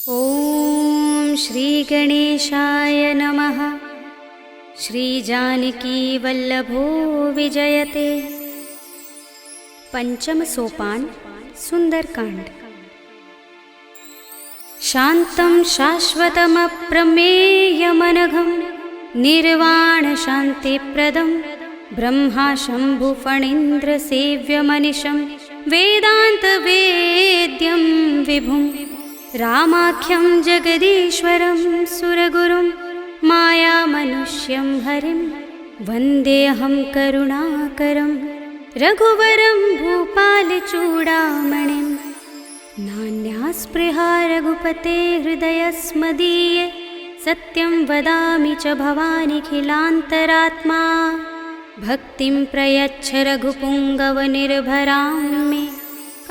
ॐ श्री गणेशाय नमः। श्री जानकी वल्लभो विजयते। पंचम सोपान सुंदरकांड। शान्तं शाश्वतमप्रमेयमनघं निर्वाण शान्तिप्रदं ब्रह्मा शम्भुफणीन्द्रसेव्यमनिशं वेदान्तवेद्यं विभुं रामाख्यं जगदीश्वरं सुरगुरुं मायामनुष्यं हरिं वन्देऽहं करुणाकरं रघुवरं भूपालचूडामणिं। नान्यास्पृहा रघुपते हृदयस्मदीये सत्यं वदामि च भवानिखिलान्तरात्मा। भक्तिं प्रयच्छ रघुपुङ्गवनिर्भरां मे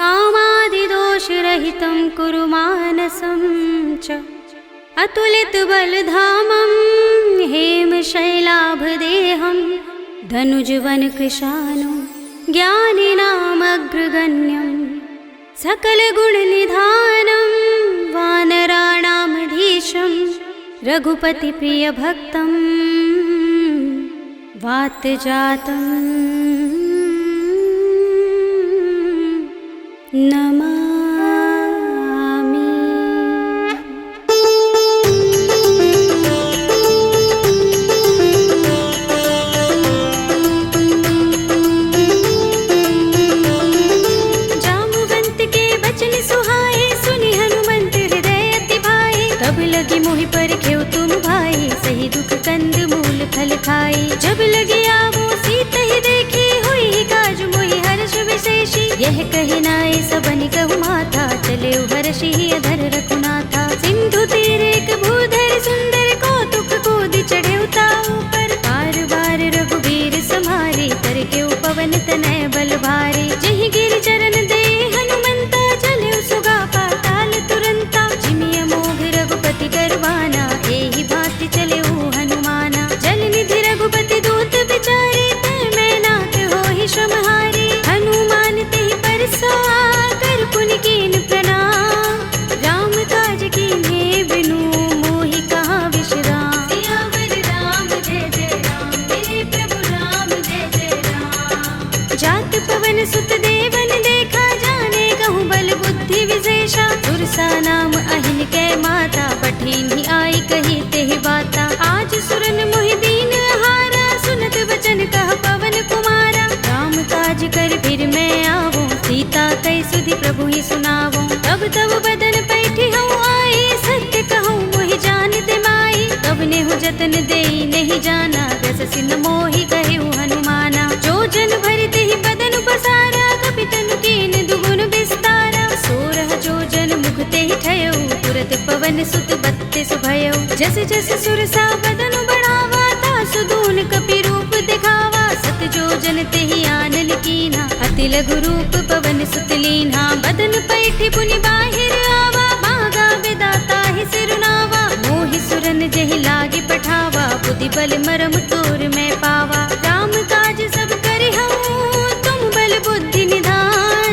कामादिदोषरहितं कुरु मानसं च। अतुलितबलधामं हेमशैलाभदेहं धनुजवनकृशानुं ज्ञानिनामग्रगण्यं सकलगुणनिधानं वानराणामधीशं रघुपतिप्रियभक्तं वातजातं नमामि। जामुवंत के बचन सुहाए सुनि हनुमंत हृदय अति भाए। तब लगी मोहि पर खेव तुम भाई सही दुख कंद मूल फल खाई। जब लगे आवो सीता ही देखी हुई काज मोहि हर्ष विशेषी। यह कहे नाय सबनि कहु माथा चले हर्षि अधर रघुनाथा। सिंधु तीर एक भूधर सुंदर कौतुक कूदि चढ़े ताऊ पर। बार बार रघुबीर समारे कर के पवन तनय बल भारे। जहि गिर चरण दे हनुमंता चले सुगा पाताल तुरंता। जिमिय मोघ रघुपति करवाना एहि भांति चले हनुमाना। जल निधि रघुपति दूत बिचारे तय मैं नाथ होहि श्रमहारी। हनुमान तेहि परसा कर पुनि कीन प्रणाम। राम काज कीन्हे बिनु मोहि कहाँ विश्राम। सियावर राम जय जय राम मेरे प्रभु राम जय जय राम। जात पवन सुत देवन देखा जाने कहूँ बल बुद्धि विशेषा। सुरसा नाम अहिन कै माता पठिन्हि आई कही तेहि बाता। आज सुरन मोहि दीन हारा सुनत बचन कह पवन कुमारा। राम काज कर फिर मैं आवो सीता कै सुधि प्रभु ही सुनावो। तब तब बदन पैठी हूँ आई सत्य कहूँ मोहि जान दे माई। तब नेहु जतन देई नहीं जाना दस सिन मोहि कहु हनुमाना। जो जन भरि तेहि बदन पसारा कपितनु कीन दुगुन विस्तारा। सोरह जो जन मुख तेहि ठयउ तुरत पवन सुत बत्तीस भयउ। जस जस सुरसा बदन बढ़ावा तासु दून कपि रूप दिखावा। सत जो जन तेहि आनन कीन्हा अति लघु रूप पवन सुत लीन्हा। बदन पैठी पुनि बाहिर आवा मागा विदाता ही सिरुनावा। मोहि सुरन जहि लागे पठावा बुद्धि बल मरम तोर मैं पावा। राम काज सब करि हूँ तुम बल बुद्धि निधान।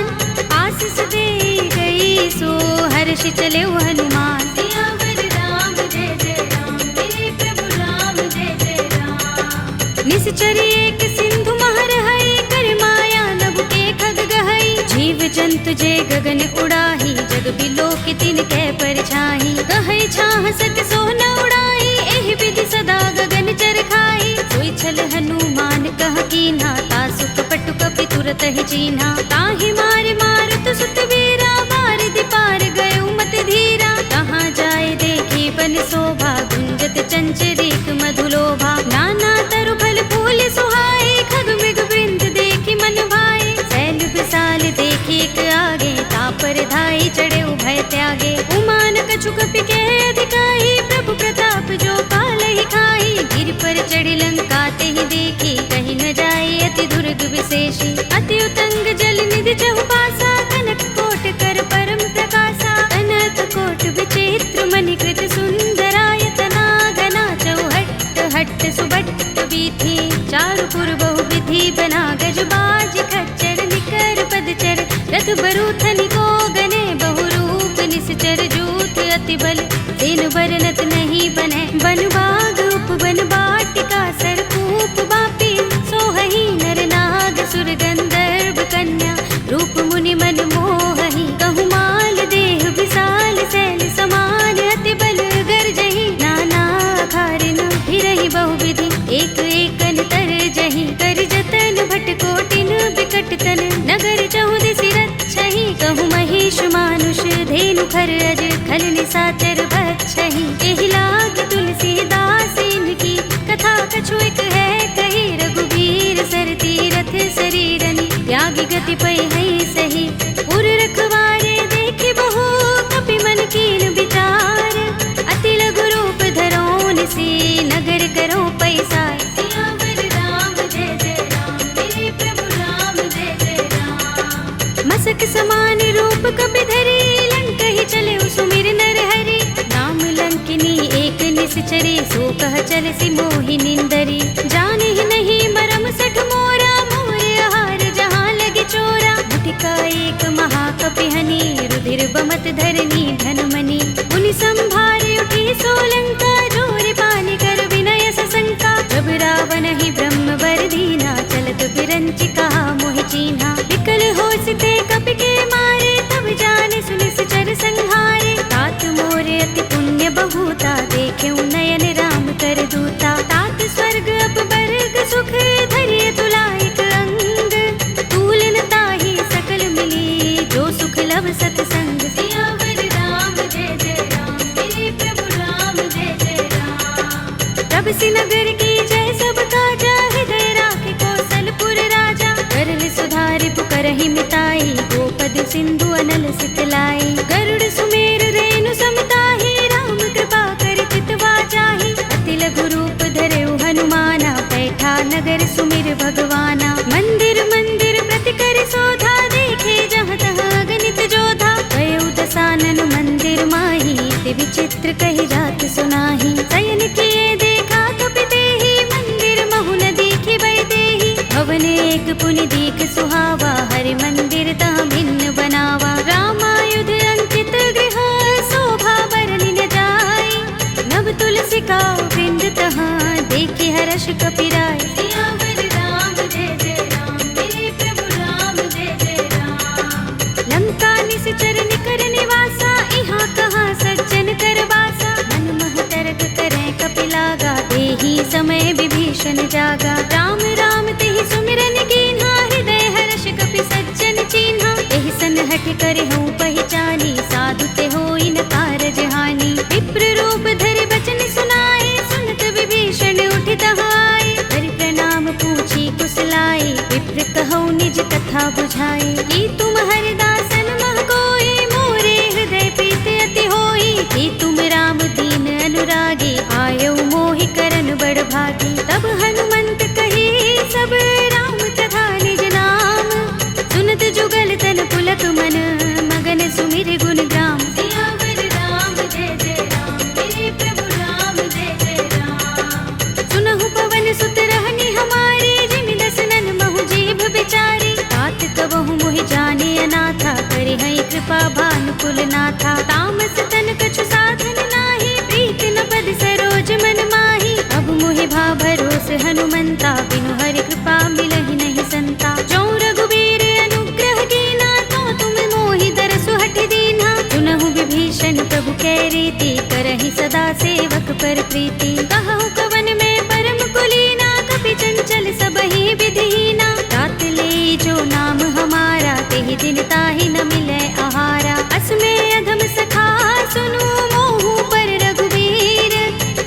आशीष दे गई सो हर्षि चले हनुमान। सियावर राम जय जय राम मेरे प्रभु राम जय जय राम। निश्चर एक सिंधु महर हई कर माया नभ के खग गहई। जीव जंतु जे गगन उड़ाही जग बिलो के तिन कै परछाई। कहै छाह सक सो न उड़ाई एहि विधि सदा गगन चर खाई। सोई छल हनुमान कह कीन्हा तासु कपटु कपि तुरत ही चीन्हा। ताहि मार मारुत सुत वीरा बारिधि पार गयो मत धीरा। कहाँ जाए देखी बन शोभा गुंजत चंचरीक मधुलोभा। नाना तरु फल फूल सुहाए खग मृग वृंद देखी मन भाए। शैल विशाल देखी एक आगे तापर धाई चढ़े भय त्यागे। उमान कछु कपि के अधिकाई प्रभु प्रताप जो पालहि खाई। गिर पर चढ़ी लंका तेहि देखी कहीं न जाए अति दुर्ग विशेषी। अति उतंग जल निधि चहुपासा कनक कोट कर परम प्रकाशा। कनक कोट विचित्र मणिकृत सुंदरायतना घना चौहट्ट हट्ट सुबट्ट बीथी। चारु पुर बहु विधि बना गज बाज खच्चर निकर पदचर। रथ बरूथनि को गने बहु रूप निश्चर जूथ अति बल तेन बरनत नहीं बने। बन बाग उपवन बाटिका सरकूप बापी सोहहि नर नाग सुर गंधर्व कन्या रूप मुनि मन मोहहि। कहु माल देह विशाल शैल समान अति बल गर्जहि। नाना खारिन फिरहि बहुविधि एक एकन तरजहि। कर जतन भट कोटिन बिकट तन नगर चहुदिस रक्षहि। कहु महिष मानुष धेनु खर अज खल निशाचर बक्षहि। एहि लाग तुलसीदास इनकी कथा कछु एक है कही। रघुबीर सर तीरथ शरीरनि त्यागी गति पै है सही। उर रखवारे देखि बहु कपि मन कीन विचार। अति लघु रूप धरौ निसी नगर करो पैसार। सियावर राम जय जय राम मेरे प्रभु राम जय जय राम। मसक समान रूप कपि धरि लंकहि चले सुमिर नर हरि। नाम लंकिनी एक निश्चरी सो कह चल सी मोहि निंदरी। जाने ही नहीं मरम सठ मोरा मोर आहार जहाँ लगे चोरा। मुटिका एक महाकपिहनि रुधिर बमत धरनी धनमणि। मुनि संभारे उठी सोलंका जोर पानी कर विनय सशंका। जब रावण ही ब्रह्म वर दीना चलत बिरंचि कहा मोहि चीन्हा। विकल होसिते कपि के मारे तब जाने सुनि सचर संहारे। तात मोरे अति पुण्य बहुता देखे नयन राम कर दूता। तात स्वर्ग अपवर्ग सुख धरिय तुलायक अंग। तूलन ताहि सकल मिली जो सुख लव सतसंग। सियावर राम जय जय राम मेरे प्रभु राम जय जय राम। तब से नगर की जय सब काजा हृदय राखे कौशलपुर राजा। करल सुधारि पुकरहि मिताई गोपद सिंधु अनल सितलाई। गरुड़ सुमेर रेणु समताहि राम कृपा कर चितवा चाहि। अति लघु रूप धरेउ हनुमाना बैठा नगर सुमिर भगवाना। मंदिर मंदिर प्रति कर शोधा देखे जहाँ तहाँ गणित जोधा। गयउ दसानन मंदिर माही ते विचित्र कहि जात सुनाही। शयन किए देखा कपि तेहि मंदिर महु न दीखि बै देहि। भवन एक पुनि दीख सुहावा हरि मंदिर तहाँ भिन्न बनावा। रामायुध अंकित गृह शोभा बरनि न जाय। नव तुलसी का वृंद तहाँ देखि हर्ष कपि राय। सियावर राम जय जय राम मेरे प्रभु राम जय जय राम। लंका निश्चर निकर निवासा इहाँ कहाँ सज्जन कर बासा। मन मह तरक करें कपि लागा तेहि समय विभीषण जागा। राम राम तेहि सुमिरन कीन्हा हृदय हर्ष कपि सज्जन चीन्हा। एहि सन हठ करे हूँ पहचानी साधु ते होई न कारज हानि। विप्र रूप धरि बचन सुनाए सुनत विभीषण उठ तहाय। हरि प्रणाम पूछी कुशलाए विप्र कहौ निज कथा बुझाए। कि तुम हरिदासन मह कोई मोरे हृदय प्रीत अति होई। कि तुम राम दीन अनुरागी आयौ मोहि करन बड़ भागी। तब हनुमंत कही सब राम तथा निज नाम। सुनत जुगल तन पुलक मन मगन सुमिर गुण ग्राम। सियावर राम जय जय राम मेरे प्रभु राम जय जय राम। सुनहु पवन सुत रहनि हमारे जिमि दसनन महु जीभ बिचारी। तात कबहु मोहि जाने अनाथा करि हई कृपा भानुकुल नाथा। तामस तन कछु साधन नाही प्रीत न पद सरोज मन माही। अब मोहि भा भरोस हनुमंता बिनु हरि कृपा मिलहि नहीं संता। जो रघुबीर अनुग्रह कीना तो तुम मोहि दरसु हठ दीन्हा। सुनहु विभीषण प्रभु कै रीति करहि सदा सेवक पर प्रीति। कहु कवन में परम कुलीना कपि चंचल सबहि विधिहीना। तात ले जो नाम हमारा तेहि दिन ताहि न मिलै आहारा। अस्मे अधम सखा सुनु मोहु पर रघुबीर।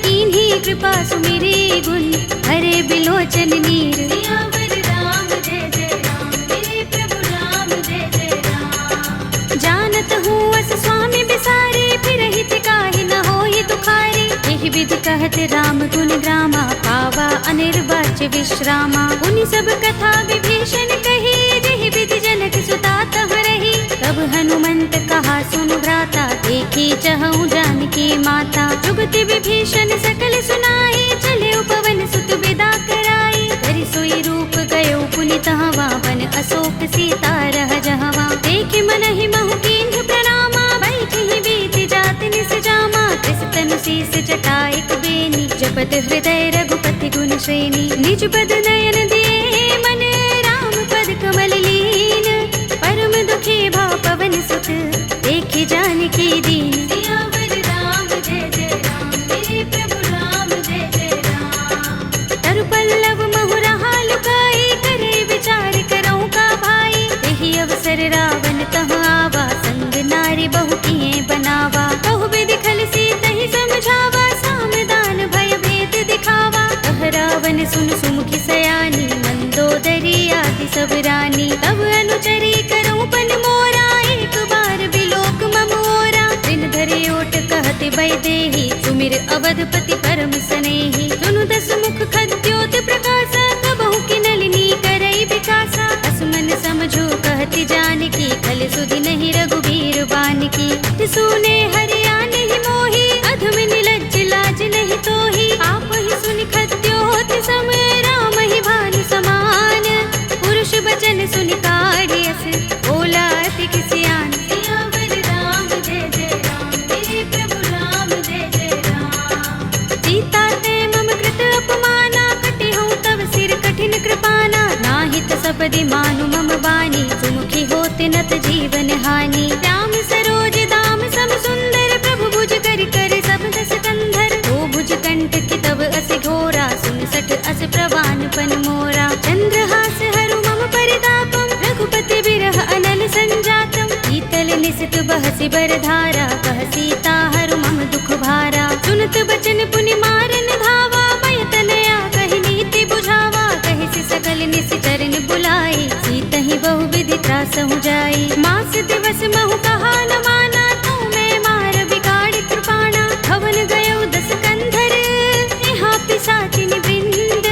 कीन्ही कृपा सुमिरी गुण हरे बिलोचन नीर। सियावर राम जय जय राम मेरे प्रभु राम जय जय राम। जानत हूँ अस स्वामी बिसारे फिर हित काहि न होहि दुखारे। एहि विधि कहत राम गुण ग्रामा पावा अनिर्वाच्य विश्रामा। उनि सब कथा विभीषण कही जेहि विधि जनक सुता तह रही। तब हनुमंत कहा सुनु भ्राता देखी चहु जानकी माता। जुगति विभीषण सकल सुनाई चले पवन सुत विदा कराई। धरि सोई रूप गयो पुनि तहवा वन अशोक सीता रह जहवा। देखि मन ही महु कीन्ह प्रणामा बैठि बीत जात निस जा। प्रकट हृदय रघुपति गुण श्रेणी, निज पद नयन दिए मन राम पद कमल लीन, परम दुखी भाव पवन सुत देखे जानकी दीन। सियावर राम जय जय राम, मेरे प्रभु राम जय जय राम। तरु पल्लव महु रहा लुकाई, करे विचार करऊं का भाई, यही अवसर रावण तह आवा, संग नारी बहु किए बनावा। बहु विधि खल सीतहि समझावा, सामदान भय भेद दिखावा। कह रावण सुन सुमुखी सयानी, मंदोदरी आदि सब रानी। तब अनुचरी करऊं पन मोरा, एक बार बिलोक मम ओरा। दिन धरे ओट कहत वैदेही, सुमिर अवधपति परम सनेही। सुनु दस मुख खद्योत प्रकाशा, कबहु की नलिनी करई विकासा। असमन समझो कहति जानकी, खल सुधि नहीं रघुबीर बानकी। सुने हरिया नहीं मोही, अधम निलज्ज लाज नहीं तोही। आप ही सुनि खद्योत सम, राम ही भानु समान। पुरुष बचन सुनि काढ़ियस, बोला अति किसियान। सियावर राम जय जय राम, मेरे प्रभु राम जय जय राम। सीता ते मम कृत अपमाना, कटे हूँ तव सिर कठिन कृपाना। नाहित सपदि मानु मम बानी, सुमुखी होते नत जीवन हानि। राम सरोज दाम सम सुंदर, प्रभु भुज कर कर सब दस कंधर। ओ भुज कंठ की तब अस घोरा, सुन सठ अस प्रवान पन मोरा। चंद्रहास हरु मम परितापम, रघुपति बिरह अनल संजातम। शीतल निसित बहसि बरधारा, कह सीता हरु मम दुख भारा। सुनत बचन पुनि मारन धावा, मय तनया कहि नीति बुझावा। कहि सकल निसिचरन बुलाई, सीतहि बहु विधि त्रासहु जाई। मास दिवस महु कहा न माना, तू मैं मार बिगाड़ कृपाणा। भवन गयो दस कंधर, यहाँ पिशाचिन वृंद।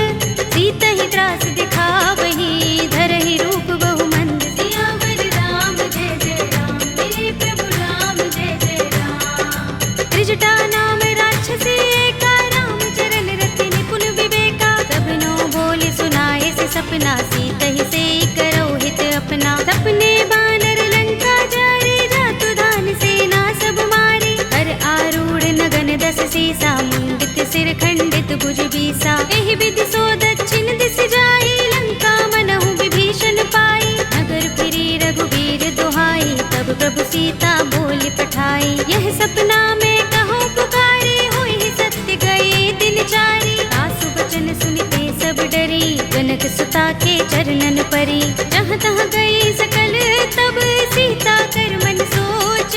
सीतहि त्रास दिखावही, धरहि रूप बहु मंद। सियावर राम जय जय राम, मेरे प्रभु राम जय जय राम। त्रिजटा नाम राक्षसी एका, राम चरण रति निपुण विवेका। सबनो बोले सुनाए से सपना, सीतहि से करो हित अपना। सपने बानर लंका जारे, जातु धान सेना सब मारे। हर आरूढ़ नगन दस सीसा, मुंडित सिर खंडित भुज बीसा। एहि विधि सो दक्षिण दिस जाई, लंका मनहु विभीषण पाई। नगर फिरी रघुबीर दुहाई, तब प्रभु सीता बोली पठाई। यह सपना में कहूँ पुकारी, हुई सत्य गए दिन चारी। सासु बचन सुनते सब डरी, जनक सुता के चरणन परी। जहाँ तहाँ गई सकल तब, सीता कर मन सोच।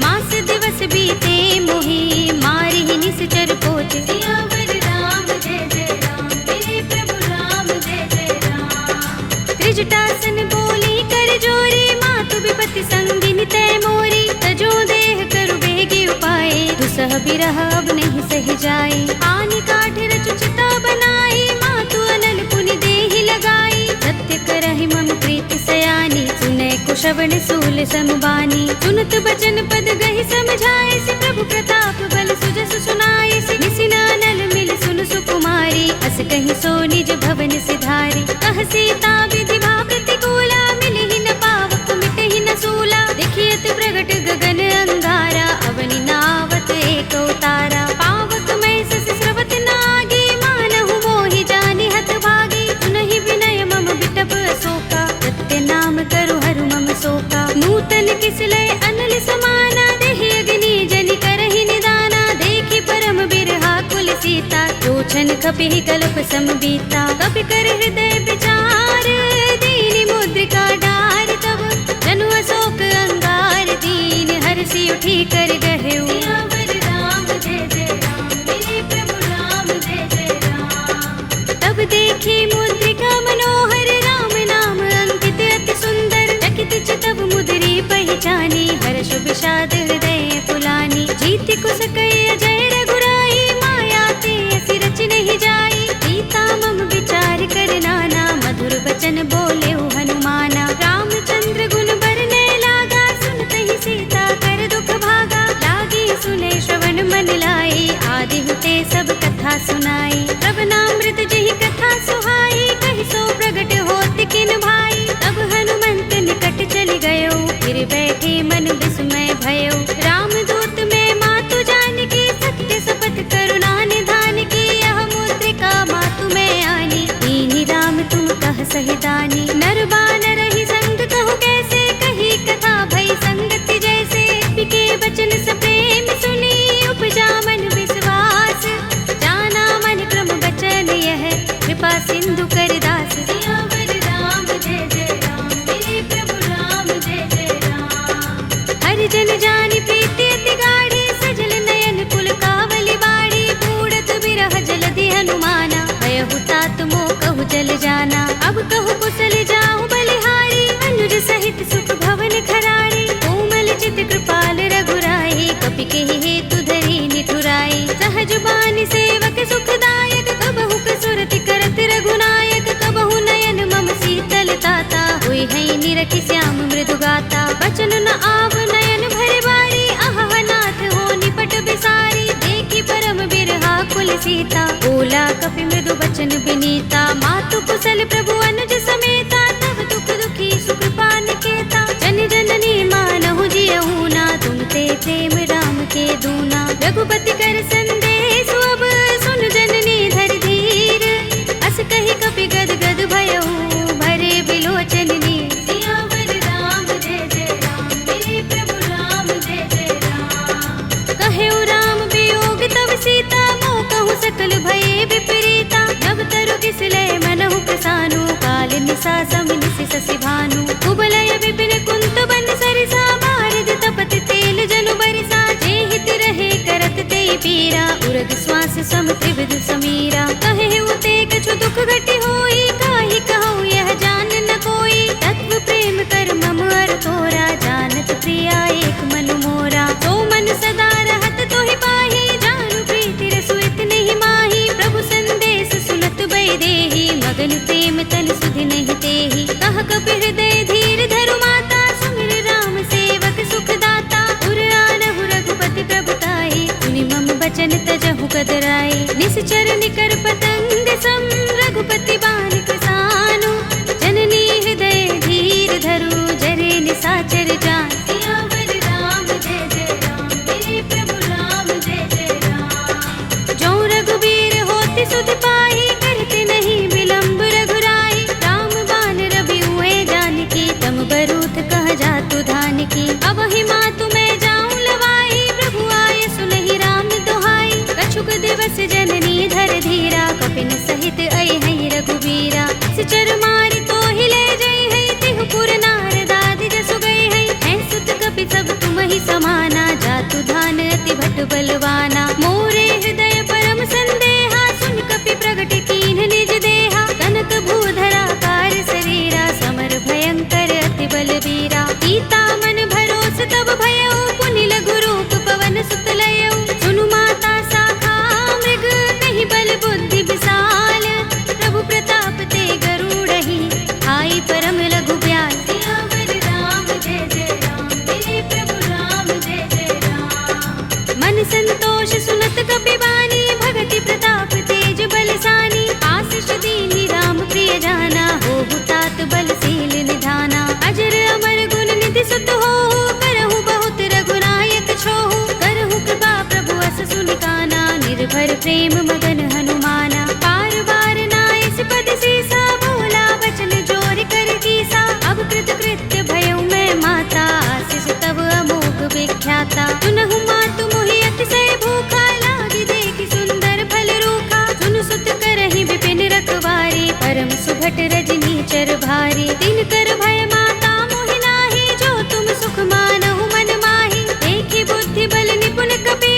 मास दिवस बीते मोही, मारी ही निश्चर पोच। सियावर राम जय जय राम, मेरे प्रभु राम जय जय राम। त्रिजटासन बोली कर जोरी, मातु विपति संगिनी तय मोरी। तजो देह करु बेगी उपाय, दुसह बिरह अब नहीं सही जाए। आनि काठ रचु चिता बनाई, मातु अनल पुनि देहि लगाई। सत्य करहि मम प्रीति सयानी, सुनै कुशवन सूल समबानी। सुनत बचन पद गहि समझाए, से प्रभु प्रताप बल सुजस सुनाए। निसिना नल मिल सुन सुकुमारी, अस कहि सो निज भवन सिधारी। कह सीता विधि भा प्रतिकूला, मिलहि न पावक मिटहि न सूला। देखियत प्रगट गगन अंगारा, अवनि नावत एक उतारा। पावक मैं सस स्रवत नागी, मानहु मोहि जानि हत भागी। सुनहि विनय मम बिटप अशोका, सत्य नाम करु हरु मम शोका। नूतन किसलय अनल समाना, देहि अग्नि जनि करहि निदाना। देखि परम बिरहा कुल सीता, लोचन कपिहि कल्प सम बीता। कपि कर हृदय विचार, दीनि मुद्रिका डार। तब जनु अशोक अंगार, दीन हरषि उठी कर गहेउ। सियावर राम जय जय राम, मेरे प्रभु राम जय जय राम। तब देखी मुद्रिका मनोहर, राम नाम अंकित अति सुंदर। चकित चितव मुद्री पहचानी, हर्ष विषाद हृदय पुलानी। जीति कुस कय जय रघुराई, माया ते असि रच नहीं जाई। सीता मम विचार कर नाना, मधुर वचन बोले हनुमाना। रामचंद्र गुण बरने लागा, सुनतहि सीता कर दुख भागा। लागी सुने श्रवण मन लाई, आदि हुते सब कथा सुनाई। तब नामृत जहि कथा सुहाई, कहि सो प्रगट होत किन भाई। तब हनुमंत निकट चलि गयो, फिर बैठे मन विस्मय भयो। रामदूत में मातु जानकी, सत्य शपथ करुणा निधान की। यह सीता, बोला कपि मृदु बचन विनीता। मातु कुशल प्रभु अनुज समेता, तब दुख दुखी सुकृपा निकेता। जन जननी मानहु जियहु ना, तुम ते प्रेम राम के दूना। रघुपति कर संदेश अब सुन जननी धर धीर, अस कहि कपि गद गद भयहु भरे बिलोचन नीर। सियावर राम जय जय राम, मेरे प्रभु राम जय जय राम। कहेउ राम वियोग तब सीता, मोह कहूँ सकल भये विपरीता। नव तरु किसलय मनहु प्रसानु, काल निसा समिनिसि शशि भानु। कुबलय विपिन कुंत बन सरिसा, बारिद तपत तेल जनु बरिसा। जे हित रहे करत ते पीरा, उरग श्वास सम त्रिविध समीरा। कहेउ ते कछु दुख घटि होई, काहि कहूँ यह जान न कोई। तत्व प्रेम कर मम अर तोरा, जानत प्रिया एक मन मोरा। तो मन सदा रहत तोहि पाहि, जानु प्रीति रसु इतने माही। प्रभु संदेश सुनत भय देहि, मगन प्रेम तन सुधि नहीं तेहि। कह कपि हृदय धीर धरु माता, सुमिर राम सेवक सुख दाता। उर आनहु रघुपति प्रभुताई, सुनि मम बचन तजहु कदराई। निश्चर निकर पतंग सम, रघुपति बानिक सानु। जननी हृदय धीर धरु, जरे निसाचर जान। सियावर राम जय जय राम, मेरे प्रभु राम जय जय राम। जो रघुबीर होति सुधि पाहि, करते नहीं विलंब रघुराई। राम बान रवि हुए जानकी, तम बरूथ कह जातु धानकी। अब ही मातु मैं जाऊं लवाई, प्रभु आय सुनहि राम दोहाई। कछुक दिवस जननी धर धीरा, कपिन सहित अइ हैं रघुबीरा। सिचर मारि तो हिले जई है, तिहु पुर नारद आदि जसु गए हैं। हैं सुत कपि सब तुम ही समाना, जातु धान अति भट बलवाना। मोरे हृदय परम संदेहा, सुन कपि प्रगट कीन्ह निज देहा। कनक भूधरा कार शरीरा, समर भयंकर अति बलवीरा। सीता मन भरोस तब भयउ, पुनि लघु रूप पवन सुत लयउ। सुनु माता शाखा मृग, नहीं बल बुद्धि विशाल। प्रभु प्रताप ते गरुड़हि, आई परम लघु ब्याल। सियावर राम जय जय राम, मेरे प्रभु राम जय जय राम। मन संतोष सुनत कपि बानी, भगति प्रताप तेज बलसानी। आशीष दीनी राम प्रिय जाना, होहु तात बलशील निधाना। अजर अमर गुण निधि सुत होहु, करहु बहुत रघुनायक छोहु। करहु कृपा प्रभु अस सुनि काना, निर्भर प्रेम मगन हनुमाना। बार बार नाइस पद सीसा, बोला वचन जोर कर कीसा। अब कृत कृत्य भयउ मैं माता, आशीष तब अमोघ विख्याता। सुनहु मातु मोहि अतिशय भूखा, लागी देखि सुंदर फल रूखा। सुनु सुत करहि विपिन रखवारी, परम सुभट रजनी चर भारी। दिन कर भय माता मोहि नाहि, जो तुम सुख मानहु मन माहि। देखि बुद्धि बल निपुण कपि,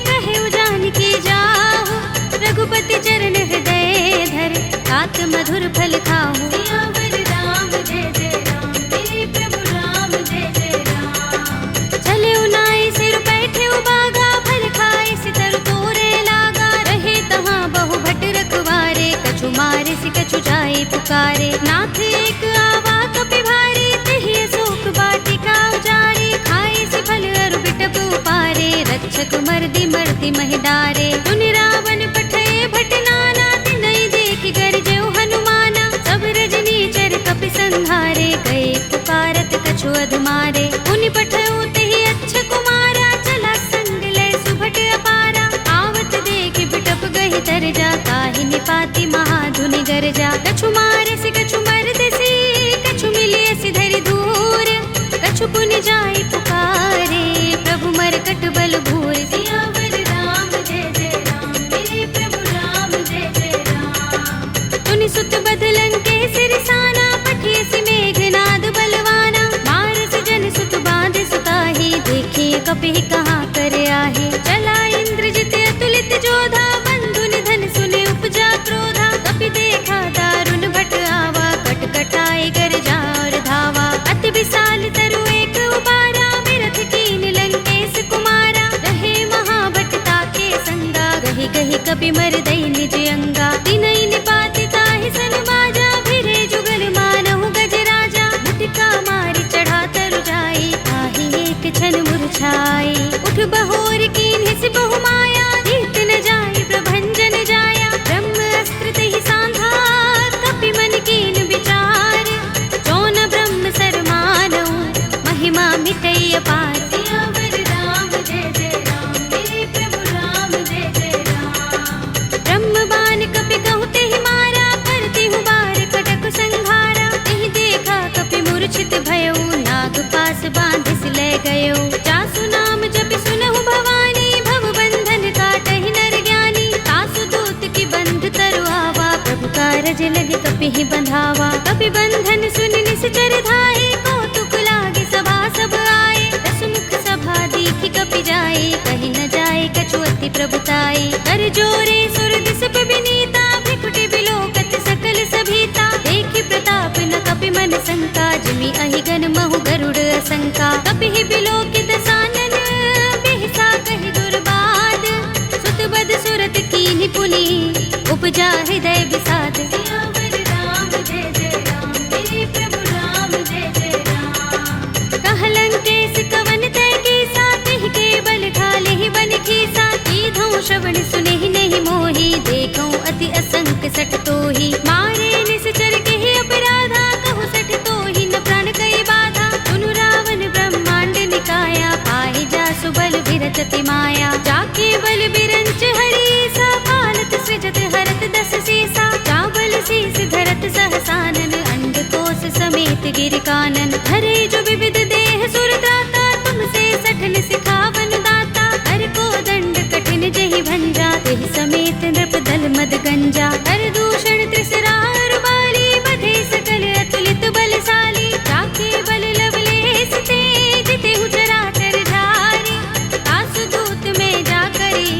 कहेउ जानकी जाहु। रघुपति चरण हृदय धर, तात मधुर फल खाहु। सियावर राम जय जय राम, मेरे प्रभु राम जय जय राम। चले उनाई सिर बैठे उबागा, फल खाए सितर तोरे लागा। रहे तहाँ बहु भट रखवारे, कछु मारे सि कछु जाए पुकारे। नाथ एक आवा कपि भारी, तिहि अशोक वाटिका उजारी। खाए सि फल अरु बिटप उपारे, रक्षक मर्दि मर्दि महि डारे। सुनि रावण पठय भट नाना, तिनहि देखि गरजेउ हनुमाना। सब रजनी चर कपि संहारे, गए पुकारत कछु अधमारे। पुनि पठउ तेहि अच्छ कुमारा, चला संग लय सुभट अपारा। आवत देखि बिटप गहि तरजा, काहि निपाति महाधुनि गरजा। कछु मारे सि कछु मरदेसि, कछु मिलिए सि धरि धूर। कछु पुनि जाई पुकारे, प्रभु मरकट बल भूर। सियावर राम जय जय राम, मेरे प्रभु राम जय जय राम। तुनि सुत बध लंकेश रिसाना, पठिए सि मेघनाद बलवाना। मारस जन सुत बांधे सुताहि, देखिए कपि कहाँ कर आहे। चला इंद्रजित अतुलित जोधा, बंधु निधन सुने उपजा क्रोधा। कपि देखा दारुण भट आवा, कट कटाए गरजा और धावा। अति विशाल तरु एक उबारा, बिरथ कीन लंकेश कुमारा। रहे महाभट ताके संगा, गहि गहि कपि मर दई निज अंगा। तिनहि निपाति ताहि सन बाजा, भिरे जुगल मानहु गज राजा। मुटिका मारि चढ़ा तरु जाई, ताहि एक क्षण मुरझाई। उठ बहोर कीन्हि सि बहु माया, जीत न जाई प्रभंजन बिहि बंधावा। कपि बंधन सुन निश्चर धाये, कौतुक लागे सभा सब आए। दसमुख सभा दीखि कपि जाए, कहि न जाए कछु अति प्रभुताई। कर जोरे सुर दिस विनीता, भ्रिकुटि बिलोकत सकल सभीता। देखि प्रताप न कपि मन शंका, जिमि अहिगन महु गरुड़ असंका। कपिहि बिलोकित सानन, बिहसा कहि दुर्बाद। सुत बद सुरत कीन्हि पुनि, उपजा हृदय विषाद। सियावर राम जय जय राम, मेरे प्रभु राम जय जय राम। कह लंकेश कवन तय कीसा, तिहि के बल ढालेहि बन खीसा। कीधौं श्रवण सुनेहि नहीं मोहि, देखौं अति असंक सठ तोहि। मारे निश्चर केहि अपराधा, कहु सठ तोहि न प्राण कई बाधा। सुनु रावण ब्रह्मांड निकाया, पाहि जासु बल विरचति माया। जाके बल बिरंच हरीसा, पालत सृजत हरत दस सीसा। चावल शीस धरत सहसानन, अंडकोश समेत गिर कानन। धरे जो विविध देह सुर त्राता, तुमसे सठन सिखावन दाता। हर को दंड कठिन जहि भंजा, तेहि समेत नृप दल मद गंजा। हर दूषण त्रिसरार बाली, बधे सकल अतुलित बलशाली। जाके बल लवलेश ते, जितेहु चराचर झारी। तासु दूत में जा करी,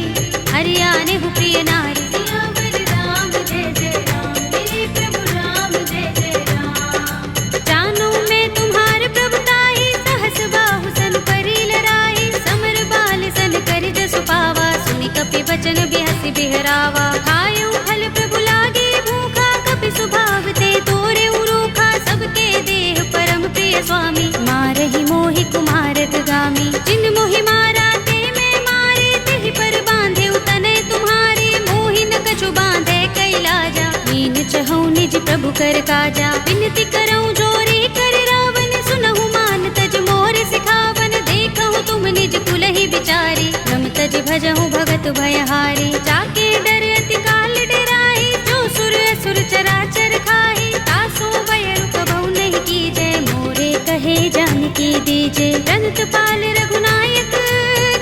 हरियाणेहु प्रिय नारी। सियावर राम जय जय राम, मेरे प्रभु राम जय जय राम। जानू मैं तुम्हार प्रभुताई, सहस बाहु सन परी लराई। समर बाल सन कर जसु पावा, सुनि कपि बचन बिहसि बिहरावा। खायऊ फल प्रभु लागे भूखा, कपि सुभाव ते तोरे उरूखा। सबके देह परम प्रिय स्वामी, मारहि मोहि कुमारक गामी। जिन मोहि मारा ते मैं मारे, तिहि पर बांधे तनय तुम्हारे। मोहि न कछु बांधे कैलाजा, मीन चहु निज प्रभु कर काजा। विनती करऊं जोरे कर रावण, सुनहु मान तज मोर सिखावन। देखहु तुम निज कुलहि बिचारी, रम तज भजहु भगत भयहारी। जाके डर अति काल डराई, जो सुर असुर चराचर खाई। तासो बयरु कबहु नहीं कीजै, मोरे कहे जानकी दीजे। रंत पाल रघुनायक,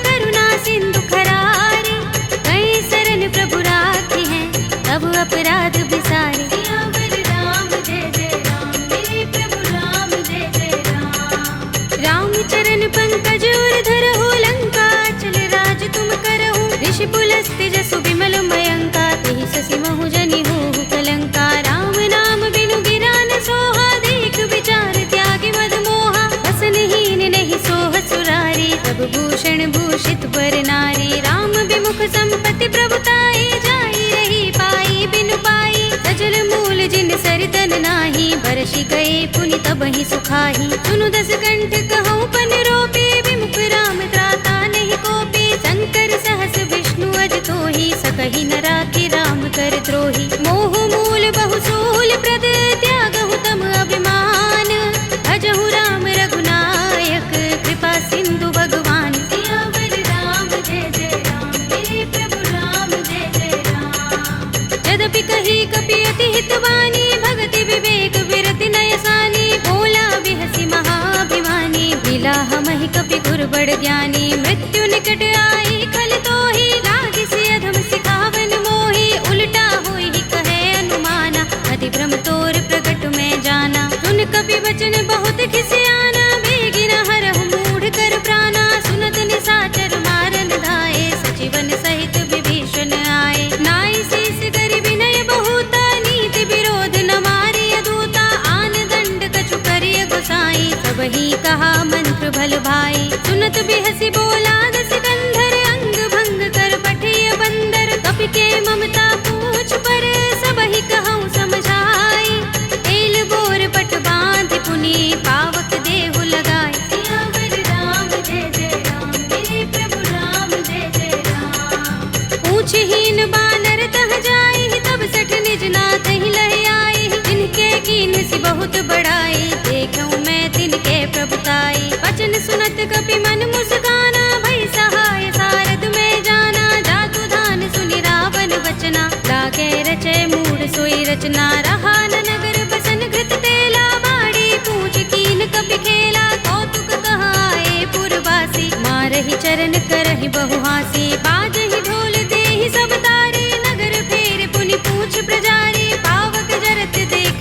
करुणा सिंधु खरारी। कई शरण प्रभु राखी हैं, तब अपराध बिसारे। सियावर राम जय जय राम, मेरे प्रभु राम जय जय राम। राम चरण पंकज उर धरहु, लंका चल राज तुम करहु। ऋषि पुलस्त्य जसु बिमल मयंका, तेहि ससि महु जनि होहु कलंका। राम नाम बिनु गिरा न सोहा, देख विचार त्यागी मद मोहा। बसनहीन नहीं सोह सुरारी, सब भूषण भूषित बर नारी। राम विमुख संपत्ति प्रभुताई, जाई रही पाई बिनु पाई। सजल मूल जिन सरितन नाही, बरषि गए पुनि तबहि सुखाही। सुनु दस कंठ कहऊँ पन रोपे, विमुख राम त्राता नहीं कोपे। शंकर सहस विष्णु अज तोहि, सकहि न राखि राम कर द्रोही। मोह मूल बहु सूल प्रद, त्यागहु तम अभिमान। भजहु राम रघुनायक, कृपा सिंधु भगवान। सियावर राम जय जय राम, मेरे प्रभु राम जय जय राम। यद्यपि कही कपि अति हितवानी, भगति विवेक विरति नय सानी। बोला बिहसि महाभिमानी, मिला हमहि कपि गुर बड़ ज्ञानी। मृत्यु निकट आई खल तोहि, लागी सि अधम सिखावन मोहि। उल्टा होई कहे अनुमाना, अति भ्रम तोर प्रगट में जाना। सुन कपि वचन बहुत खिसियाना, बेगी न हरहु मूढ़ कर प्राणा। सुनत निशाचर मारन धाये, सचिवन सहित विभीषण आए। नाई शीस करि विनय बहुता, नीति विरोध न मारिय दूता। आन दंड कछु करिय गोसाई, सबहि कहा मंत्र भल भाई। सुनत बिहसि बोला दस कंधर, अंग भंग कर पठिय बंदर। कपि के ममता पूछ पर, सबहि कहऊँ समझाई। एल बोर पट बांधि पुनि, पावक देहु लगाई। सियावर राम जय जय राम, मेरे प्रभु राम जय जय राम। पूछहीन बानर तह जाई, तब सठ निज नाथ ही लह आई। जिनके कीन सि बहुत बड़ाई, देखऊँ मैं तिनके प्रभुताई। वचन सुनत कपि मन मुस्काना, भई सहाय सारद में जाना। जातु धान सुनि रावण वचना, लागे रचय मूढ़ सोई रचना। रहा न नगर बसन घृत तेला, बाड़ी पूछ कीन कपि खेला। कौतुक कहाए पुरवासी, मारहि चरण करहि बहु हासी। बाजहि ढोल देहि सब तारी, नगर फेर पुनि पूछ प्रजारी। पावक जरत देख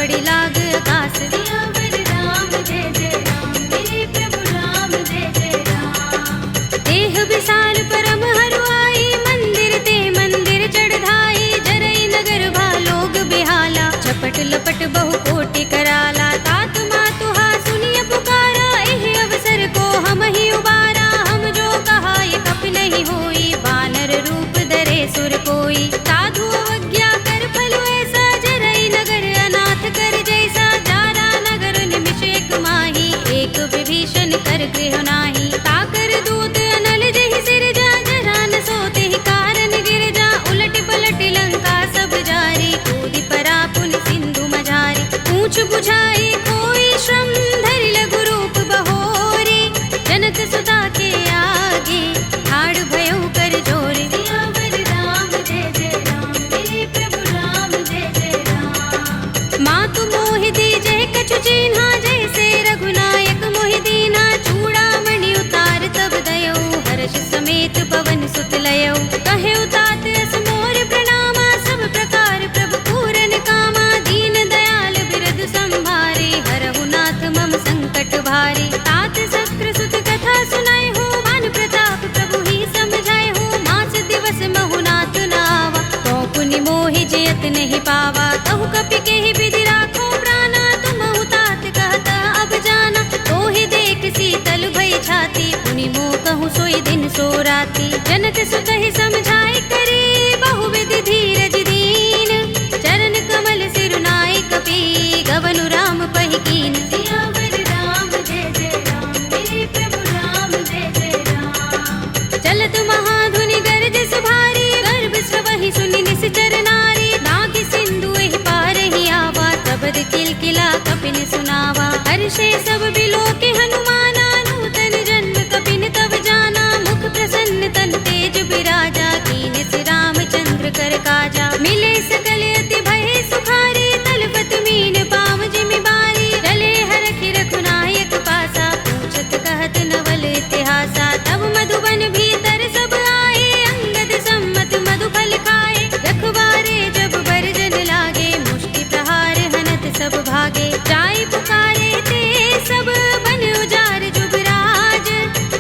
बड़ी लाग आकाश। सियावर राम जय जय राम, मेरे प्रभु राम जय जय राम। देह विशाल परम हरुआई, मंदिर ते मंदिर चढ़ाई। जरई नगर भालोग बिहाला, झपट लपट बहु कोटि कराला। तात मातुहा सुनिय पुकारा, एह अवसर को हम ही उबारा। हम जो कहा ये कप नहीं होई, वानर रूप धरे सुर कोई। साधु अवज्ञा कर फल ऐसा, जरई नगर अनाथ कर जैसा। जारा नगर निमिष एक माही, एक विभीषण कर गृह नाही। ताकर दूत अनल जहि सिर जा, जरा न सोते ही कारण गिर जा। उलट पलट लंका सब जारी, कूदि परा पुनि सिंधु मझारी। पूछ बुझाई कोई श्रम, धरि लघु रूप बहोरी। जनक सुता के आगे, ठाड़ भयउ कर जोरे। सियावर राम जय जय राम, मेरे प्रभु राम जय जय राम। मातु मोहि दीजै कछु चिन्हा, जैसे रघुनायक मोहि दीन्हा। चूड़ामणि उतार तब दयौ, हर्ष समेत पवन सुत लयौ। कहे उतात अस मोर प्रणामा, सब प्रकार प्रभु पूरन कामा। दीन दयाल बिरद संभारे, हरहु नाथ मम संकट भारे। तात शस्त्र सुत कथा सुनाए हो, मान प्रताप प्रभु ही समझाए हो। मास दिवस महु नाथ नावा, तो पुनि मोहि जयत नहीं पावा। कहु कपि केहि विधि राखो प्राणा, तुमहु तात कहता अब जाना। तोहि देख शीतल भई छाती, पुनि मोह कहूँ सोई दिन सो राती। जनक सुतहि समझाई करे, बहु विधि धीरज दीन। चरण कमल सिरुनाई कपि, गवनु राम पहि कीन। सियावर राम जय जय राम, मेरे प्रभु राम जय जय राम। चलत महाधुनि गरजस भारी, गर्भ स्रवहि सुनि निश्चर नारी। नाग सिंधु एहि पार ही आवा, सबद किलकिला कपिन सुनावा। हर्षे सब बिलोके हनुमाना, नूतन जन्म कपिन तब जाना। मुख प्रसन्न तन तेज बिराजा, कीन सि रामचंद्र कर काजा। मिले सकल अति भय सुखारी, तलपत मीन पाव जिमि बारी। चले हरखि रघुनायक पासा, पूछत कहत नवल इतिहासा। तब मधुबन भीतर सब आए, अंगद सम्मत मधुफल खाए। रखवारे जब बरजन लागे, मुष्टि प्रहार हनत सब भागे। जाय पुकारे ते सब, बन उजार जुबराज।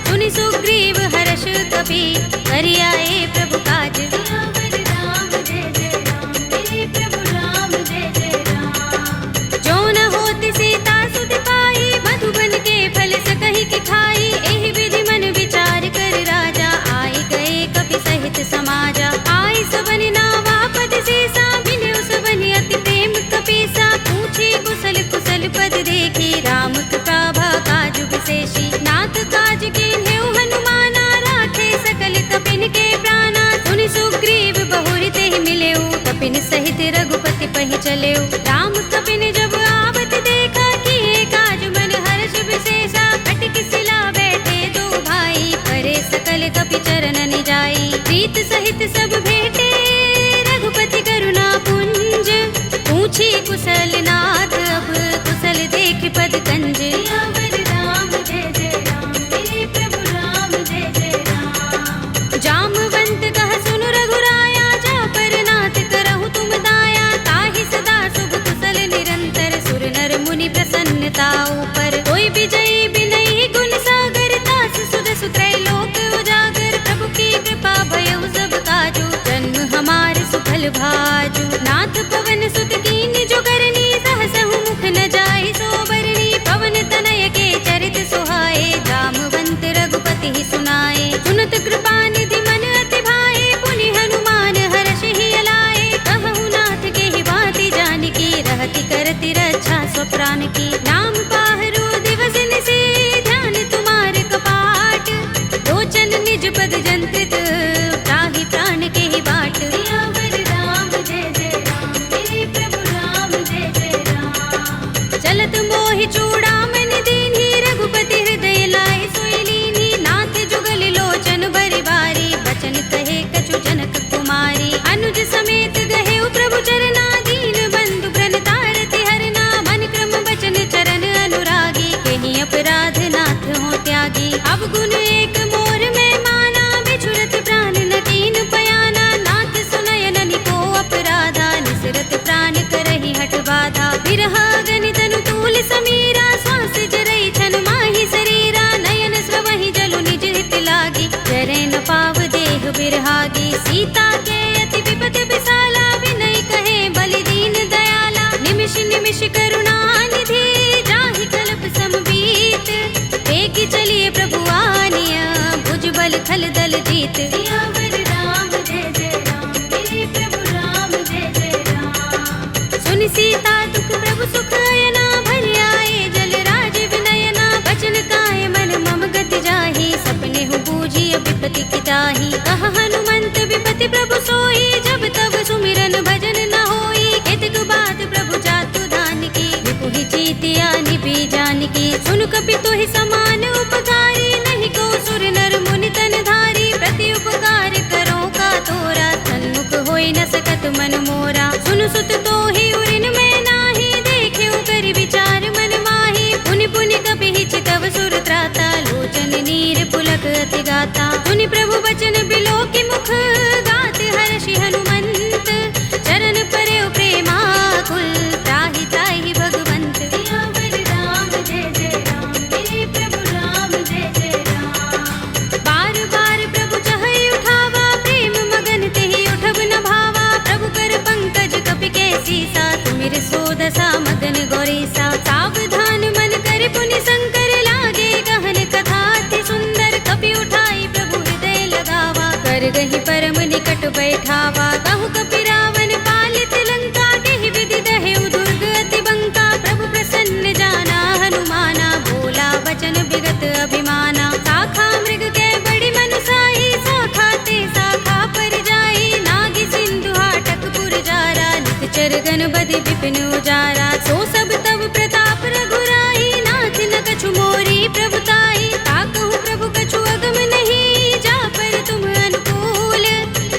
सुनि सुग्रीव हर्ष कपि, करि आए प्रभु काज। सियावर राम जय जय राम, मेरे प्रभु राम जय जय राम। जो न होति सीता सुत पाई, मधुबन के फल सकहि के खाई। एहि विधि मन विचार कर राजा, आए गए कपि सहित समाजा। आय सबन नावा पद सीसा, मिले सबन अति प्रेम कपीसा। पूछे कुशल कुशल पद देखी, राम कृपा काजु विशेषी। नाथ काज कीन्हेउ हनुमाना, राखे सकल कपिन के प्राणा। सुनि सुग्रीव बहुरि तेहि मिलेउ, कपिन सहित रघुपति पहि चलेउ। राम कपिन जब आवत देखा, किए काज मन हर्ष विशेषा। कटक सिला बैठे दो भाई, करे सकल कपि चरण निजाई। प्रीत सहित सब भेटे, रघुपति करुणा पुंज। पूछी कुशल नाथ अब, कुशल देख पद कंज। सियावर राम जय जय राम, मेरे प्रभु राम जय जय राम। जामवंत कह सुनु रघुराया, जा पर नाथ करहु तुम दाया। ताहि सदा शुभ कुशल निरंतर, सुर नर मुनि प्रसन्नता ऊपर। कोई विजयी बिनहि गुण सागर, तास सुध सुत्रय लोक उजागर। प्रभु की कृपा भयउ सब काजू, जन्म हमार सुफल भाजू। नाथ पवन सुत कीन जो करनी, सहसहु मुख न जाहि सो बरनी। पवन तनय के चरित सुहाए, जामवंत रघुपति ही सुनाए। सुनत कृपा निधि मन अति भाए, पुनि हनुमान हर्षि ही अलाए। कहु नाथ के ही बाती जानकी, रहति करति रक्षा स्वप्रान की। नाम पाहरो दिवस निशि, ध्यान तुम्हार कपाट। लोचन निज पद जंत्रित, त्राहि प्राण के ही बाट। सियावर राम जय जय राम, मेरे प्रभु राम जय जय राम। चलत मोहि चूड़ामणि दीन्ही, रघुपति हृदय लाए सोई लीन्ही। नाथ जुगल लोचन बरि बारी, बचन कहे कछु जनक कुमारी। अनुज समेत गहेउ प्रभु चरना, दीन बंधु प्रण तारति हरना। मन क्रम बचन चरण अनुरागी, कहीं अपराध नाथ हो त्यागी। अब गुण एक मोर में माना, सुरहागी। सीता के अति विपद विसाला, विनय कहे बलि दीन दयाला। निमिष निमिष करुणा निधि, जाहि कल्प समबीत। वेगी चलिए प्रभु आनिया, भुज बल खल दल जीत। सियावर राम जय जय राम, मेरे प्रभु राम जय जय राम। सुनि सीता दुख प्रभु सुख अयना, भरि आए जल राज विनयना। बचन काय मन मम गति जाहि, सपने हूँ बूझी विपति की ताहि। कहा हनुमंत विपति प्रभु सोई, जब तब सुमिरन भजन न होई। केतक बात प्रभु जातु धान की, विपुहि जीतिया निभि जानकी। सुन कपि तोहि समान उपकारी, नहीं को सुर नर मुनि तन धारी। प्रति उपकार करो का तोरा, सन्मुख होई न सकत मन मोरा। सुन सुत तोहि उरिन में नाही, देखेउ करि विचार मन माही। पुनि पुनि कपि चितव सुर त्राता, लोचन नीर पुलक अति गाता। सुनि प्रभु बचन बिलोकि मुख, गात हर्षि हनुमंत। चरण परेउ प्रेमाकुल, त्राहि त्राहि भगवंत। सियावर राम जय जय राम, मेरे प्रभु राम जय जय राम। बार बार प्रभु चहई उठावा, प्रेम मगन तेहि उठब न भावा। प्रभु कर पंकज कपि के सीसा, तुमिर सोदसा मगन गौरीसा। सावधान मन कर पुनि शंकर, लागे गहन कथा अति सुंदर। कपि उठाई प्रभु हृदय लगावा, कर गहि परम निकट बैठावा। कहु कपि रावण पालित लंका, केहि विधि दहेउ दुर्ग अति बंका। प्रभु प्रसन्न जाना हनुमाना, बोला वचन विगत अभिमाना। शाखा मृग के बड़ी मनुसाई, शाखा ते शाखा पर जाई। नागी सिंधु हाटक पुर जारा, निकचर गण बदि विपिन उजारा। सो सब तब प्रताप रघुराई, नाथ न कछु मोरी प्रभुताई। ताकहु प्रभु कछु अगम नहीं, जा पर तुम अनुकूल।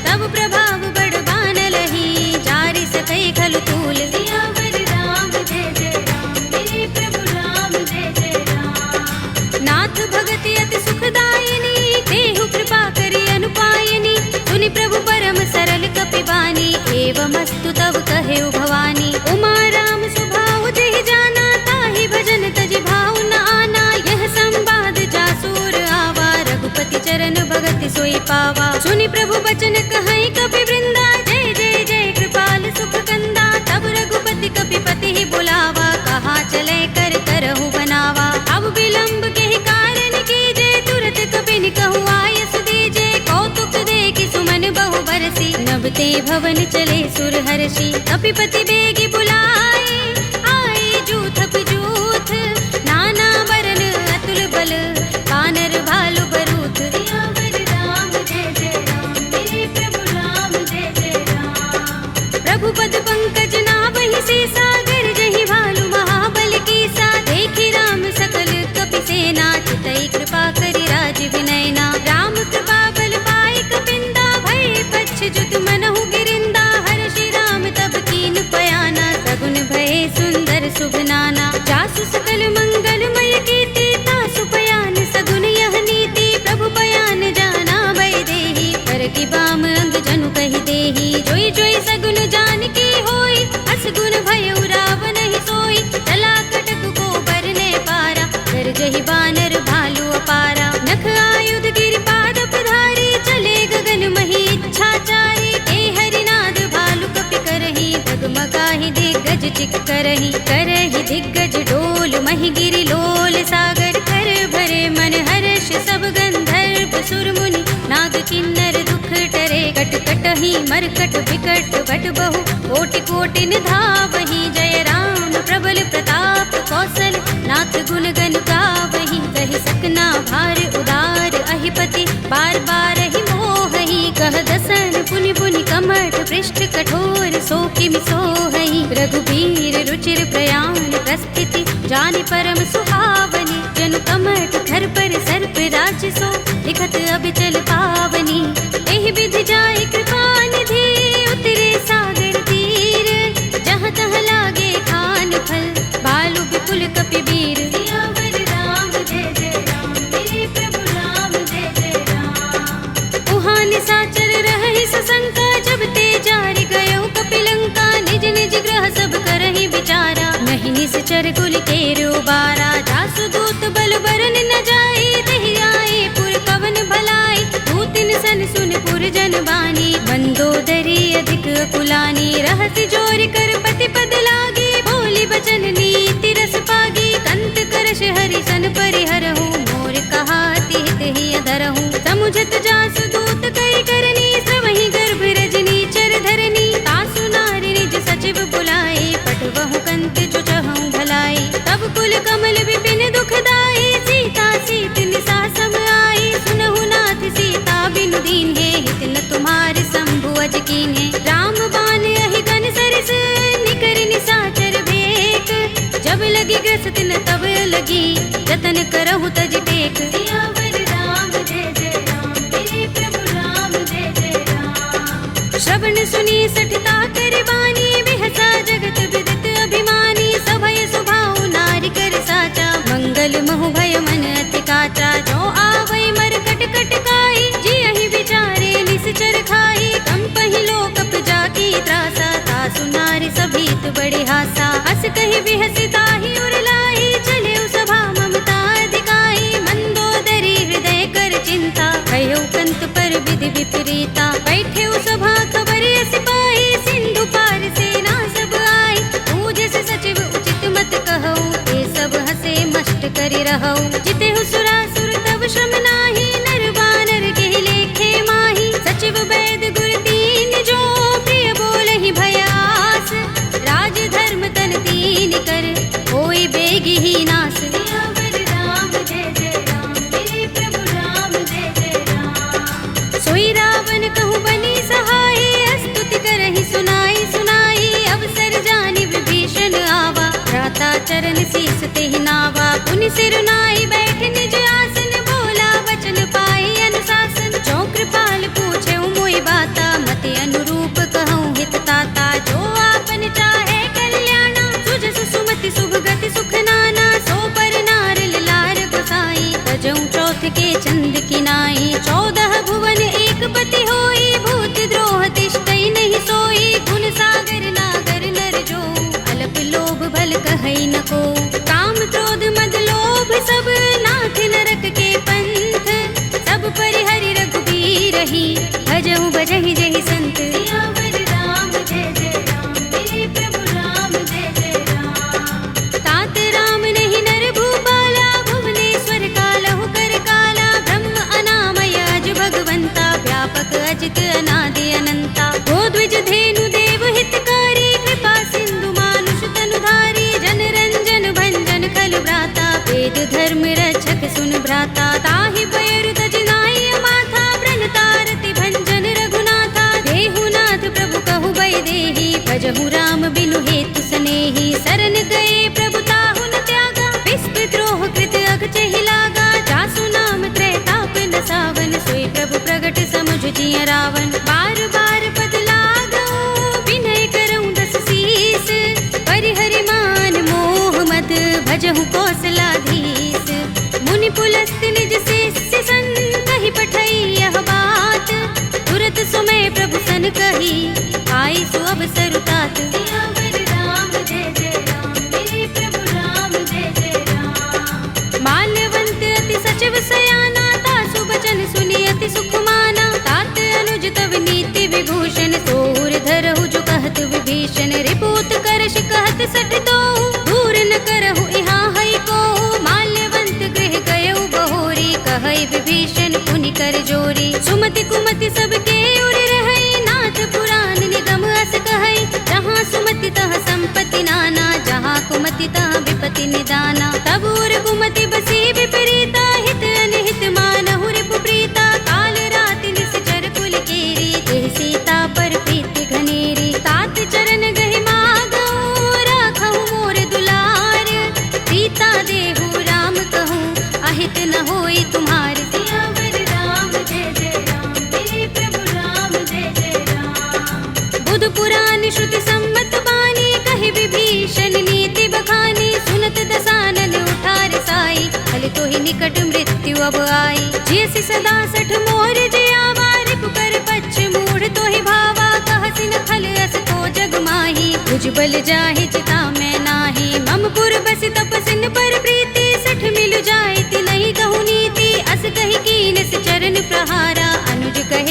तब प्रभाव बड़ बानलहि, जारि सकई खलु तूल। सियावर राम जय जय राम, मेरे प्रभु राम जय जय राम। नाथ भगति अति सुखदायिनी, देहु कृपा करि अनुपायिनी। सुनि प्रभु परम सरल कपि बानी, एवमस्तु तब कहेउ भवानी। उमा राम स्वभाव जेहि जाना, ताहि भजन तजि भाव न आना। यह संवाद जासुर आवा, रघुपति चरण भगति सोई पावा। सुनि प्रभु बचन कहई कपि वृंदा, जय जय जय कृपाल सुख कंदा। तब रघुपति कपि पति ही बुलावा, कहा चले कर करहु बनावा। अब विलंब केहि कारण कीजे, तुरत कपि कहु आयस दीजे। कौतुक देखि सुमन बहु बरसी, नभ ते भवन चले सुर हर्षि। कपिपति बेगी बुलाए, आए जूथप जूथ। नाना बरन अतुल बल, वानर भालु बरूथ। सियावर राम जय जय राम, मेरे प्रभु राम जय जय राम। प्रभु पद पंकज नावहि सीसा, गरजहि भालु महाबल कीसा। देखि राम सकल कपि सेना, चितई कृपा करि राज विनयना। राम कृपा बल पाई कपिंदा, भय पच्छ जुत मनहु गिरिंदा। हर्षि राम तब कीन पयाना, सगुन भये सुंदर शुभ नाना। जासु सकल मंगलमय कीर्ति, तासु पयान सगुन यह नीति। प्रभु पयान जाना भय देहि, पर की बाम अंग जनु कहि देहि। जोई जोई सगुन जानकी होई, असगुन भयउ रावण ही सोई। चला कटक को बरने पारा, गरजहि बानर भालु अपारा। नख आयुध गिरिपाद पधारी, चले गगन मही इच्छाचारी। के हरिनाद भालु कपि करहि, डगमगाहि दिग्गज चिक करहि। करहि दिग्गज डोल महि गिरि लोल सागर। कर भरे मन हर्ष सब गंधर्व सुर मुनि, नाग किन्नर दुख टरे। कट कटहि मरकट विकट बट बहु, कोटि कोटि निधावहि। जय राम प्रबल प्रताप कौशल, नाथ गुण गण गावहि। कहि सकना भार उदार अहिपति, बार बार ही मोहहि। कह दसन पुनि पुनि कमठ, पृष्ठ कठोर सो किमि सोहहि। रघुबीर रुचिर प्रयाण प्रस्थिति, जानि परम सुहावनी। जनु कमठ धर पर सर्प राज सो, लिखत अबिचल पावनी। एहि विधि जाय कृपा निधि, उतरे सागर तीर। जहाँ तहाँ लागे खान फल, भालु विपुल कपि वीर। सियावर राम जय जय राम, मेरे प्रभु राम जय जय राम। उहाँ निशाचर रहहि सशंका, जब ते जारि गयो कपिलंका। निज निज ग्रह सब करहि विचारा, नहीं निश्चर कुल केरु बारा। जासु दूत बल बरन न जाई, तेहि आए पुर कवन भलाई। दूतिन सन सुन पुरजन बानी, मंदोदरी अधिक कुलानी, रहस्य जोर कर पति पद लागी, बोली बचन नीति रस पागी, कंत करश हरि सन परिहरहु, मोर कहा हित ही अधरहु, समुझत जासु दूत कई करनी, सवहि गर्भ रजनी चर धरनी, तासु नारी निज सचिव बुलाए, पटवहु कंत जो चहु भलाई, तब कुल कमल विपिन दुखदाई, सीता सीत निसा सम आई, सुनहु नाथ सीता बिनु दीन्हे, हित न तुम्हार शंभु अज कीन्हे, राम बाण अहि गन सरिस, निकर निसाचर भेक, जब लगी ग्रस्त न तब लगी, जतन करहु तज टेक, सियावर राम जय जय राम, मेरे प्रभु राम जय जय राम। श्रवण सुनी सठता कर बानी, बिहसा जगत विदित अभिमानी, सभय सुभाउ नारी कर साचा, मंगल महु भय मन अति काचा, जो आवै मर कट कट काई, जियहि विचारे निश्चर खाई, कंपहि लोक जाकी त्रासा, तासु नारी सभीत बड़े हासा, हस कहि बिहसि ताहि उर लाई, चले सभा ममता अधिकाई, मंदोदरी हृदय कर चिंता, कह्यो कंत पर विधि विपरीता, बैठे सभा खबर यस पाई, सिंधु पार सेना सब आई, पूजस सचिव उचित मत कहऊ, ये सब हसे मष्ट करि रहऊ, जितेहु सुरासुर तब श्रम नाही, नर बानर के लेखे माही, सचिव वैद गुर दीन जो, प्रिय बोलहि भयास, राज धर्म तन दीन कर, होई बेगी ही नास, सियावर राम जय जय राम, मेरे प्रभु राम जय जय राम। सोई रावण कहूँ बनी सहाय, स्तुति करहि सुनाई सुनाई, अवसर जानि विभीषण आवा, भ्राता चरण शीस तेहि नावा, पुनि सिर नाई बैठ निज आसन, बोला वचन पाई अनुशासन, जो कृपाल पूछे मोहि बाता, मति अनुरूप कहूँ हित ताता, जो आपन चाहे कल्याणा, सुजस सुमति शुभ गति सुख नाना, सो पर नार लार गोसाई, तजऊ चौथ के चंद किनाई, 14 भुवन एक पति होई, भूत द्रोह तिष्ठई नहीं सोई, गुण सागर नागर नर जो, अल्प लोभ भल कहई न को, काम क्रोध मद लोभ सब, नाथ नरक के पंथ, सब परिहरि रघुबीर ही, भजहु भजहि जहि संत, सियावर राम जय जय राम, मेरे प्रभु राम जय जय राम। तात राम नहीं नर भूपाला, भुवनेश्वर कालहु कर काला, ब्रह्म अनामय अज भगवंता, व्यापक अजित अनादि अनंता, गोद्विज धेनु देव हितकारी, कृपा सिंधु मानुष तनुधारी, जन रंजन भंजन खल भ्राता, वेद धर्म रक्षक सुन भ्राता, ताहि पैरु तज नाई माथा, ब्रन तारति भंजन रघुनाथा, देहु नाथ प्रभु कहु बै देहि, भजहु राम बिनु हेतु सनेहि, शरण गए प्रभु ताहु न त्यागा, विस्पि द्रोह कृत अघचहि लागा, जासु नाम त्रैताप न सावन, सोई प्रभु प्रगट समुझ जिय रावण, बार बार पद लागऊ, विनय करऊँ दस शीस, परिहरि मान मोह मद, भजहु कौशलाधीश, मुनि पुलस्त निज शिष्य सन, कहि पठई यह बात, तुरत सुमय प्रभु सन कही, आई सु अवसर तात, सियावर राम जय जय राम, मेरे प्रभु राम जय जय राम। माल्यवंत अति सचिव सयाना, तासु बचन सुनि अति सुख माना, तात अनुज तव नीति विभूषण, सोर धरहु जो कहत विभीषण, रिपूत करश कहत सठ तो, दूर न करहु यहाँ हई को, माल्यवंत गृह गयउ बहोरी, कहई विभीषण पुनि कर जोरी, सुमति कुमति सबके उर रहई, नाथ पुराण निगम अस कहई, जहाँ सुमति तहाँ संपत्ति नाना, जहाँ कुमति तहाँ विपत्ति निदाना, तब उर कुमति बसी विपरीता, हित अनहित मानहु रिपु प्रीता, काल राति निश्चर कुल केरी, देह सीता पर प्रीति घनेरी, तात चरण गहि मागऊ, राखहु मोर दुलार, सीता देहु राम कहूँ, अहित न होई तुम्हार, सियावर राम जय जय राम, मेरे प्रभु राम जय जय राम। बुध पुराण श्रुति सम्मत बानी, कहि विभीषण नीति बखानी, सुनत दसानन उठार साई, फल तो ही निकट मृत्यु अब आई, जैसी सदा सठ मोर जयावा, रिपु कर पच्छ मूढ़ तो ही भावा, कहसिन खल अस को जग माही, तुझ बल जाहि चिता मैं नाही, मम पुर बस तपसिन पर प्रीति, सठ मिलु जायति नहीं कहु नीति, अस कहि कीन चरण प्रहारा, अनुज कहि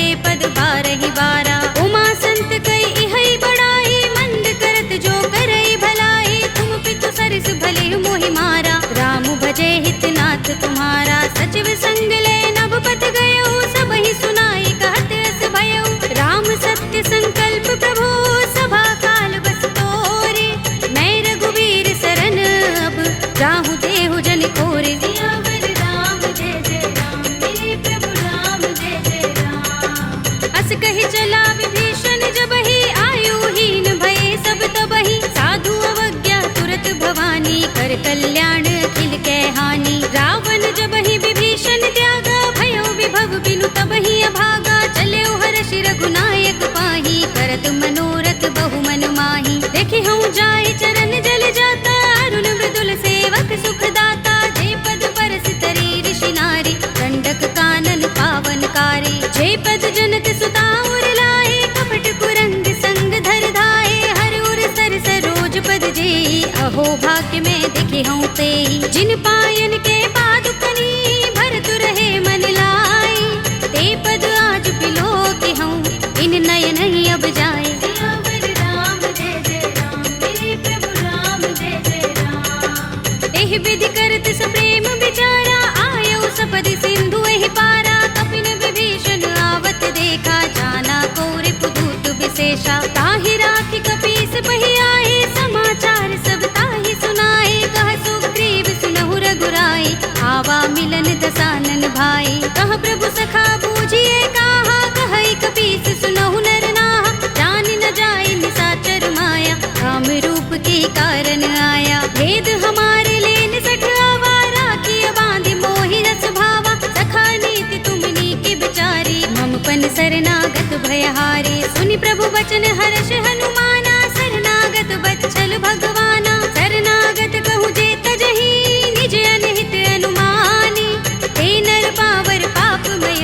कर कल्याण अखिल कै हानि। रावण जब ही विभीषण त्यागा, भयो विभव बिनु तब ही अभागा। चले हर्षि रघुनायक पाही, करत मनोरथ बहु मन माही। देखे हूँ जाय चरण जल जाता, अरुण मृदुल सेवक सुख दाता। जे पद परस तरी ऋषि नारी, दंडक कानन पावनकारी। जे पद जनक सुता उर लाए, कपट कुरंग संग धर धाए। हर उर सर सरोज पद जेई, अहो भाग्य में देखे हूँ तेई। जिन पायन के पादुकनी, भरत रहे मन लाई। ते पद आज पिलो के हूँ, इन नयन ही अब जाए। सियावर राम जय जय राम, मेरे प्रभु राम जय जय राम। एहि विधि करत सप्रेम विचारा, आयो सपदि सिंधु एहि पारा। कपिन विभीषण आवत देखा, जाना कौरि पुदूत विशेषा। ताहि राखि कपीस पहि आए, समाचार सब ताहि सुनाए। कह सुग्रीव सुनहु रघुराई, आवा मिलन दसानन भाई। कह प्रभु सखा बूझिए कहा, कहई कपीस सुनहु नर नाहा। जान न जाए निशाचर माया, काम रूप के कारण आया। भेद हमारे लेन सठ आवारा, किया बांधि मोहि रस भावा। सखा नीति तुमनी के बिचारी, मम पन शरणागत भयहारी। सुनि प्रभु बचन हर्ष हनुमाना, शरणागत बच्चल भगवाना। शरणागत कहूँ जे तजहि, निज अनहित अनुमानी। ते नर पावर पापमय,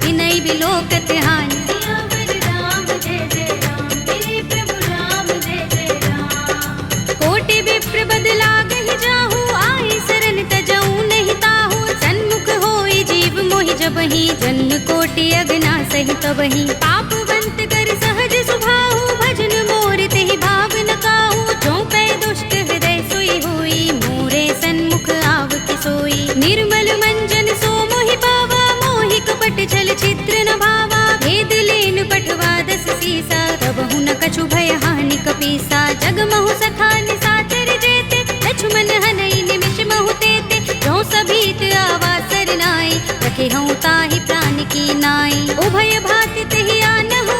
विनय बिलोकत हानि। सियावर राम जय जय राम, मेरे प्रभु राम जय जय राम। कोटि विप्र बद लागहि जाहु, आए शरण तजऊ नहीं ताहु। सन्मुख होई जीव मोहि जबहि, जन्म कोटि अगना सहि तबहि। पापवंत कर सहज सुभाहु, भजन मोर तेहि भाव न काहू। जो पै दुष्ट हृदय सोई होई, मोरे सन्मुख आव कि सोई। निर्मल मंजन सो मोहि पावा, मोहि कपट छल छिद्र न भावा। भेद लेन पठवा दस सीसा, तबहु न कछु भय हानि कपीसा। जग महु सखा निशाचर जेते, लक्ष्मण हनई निमिष महु तेते। जो सभीत आवा सरनाई, रखे हूँ ताहि प्राण की नाई। उभय भाति तेहि आनहु,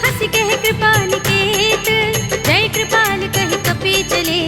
हंस कह कृपाल केत। जय कृपाल कहि कपी चले,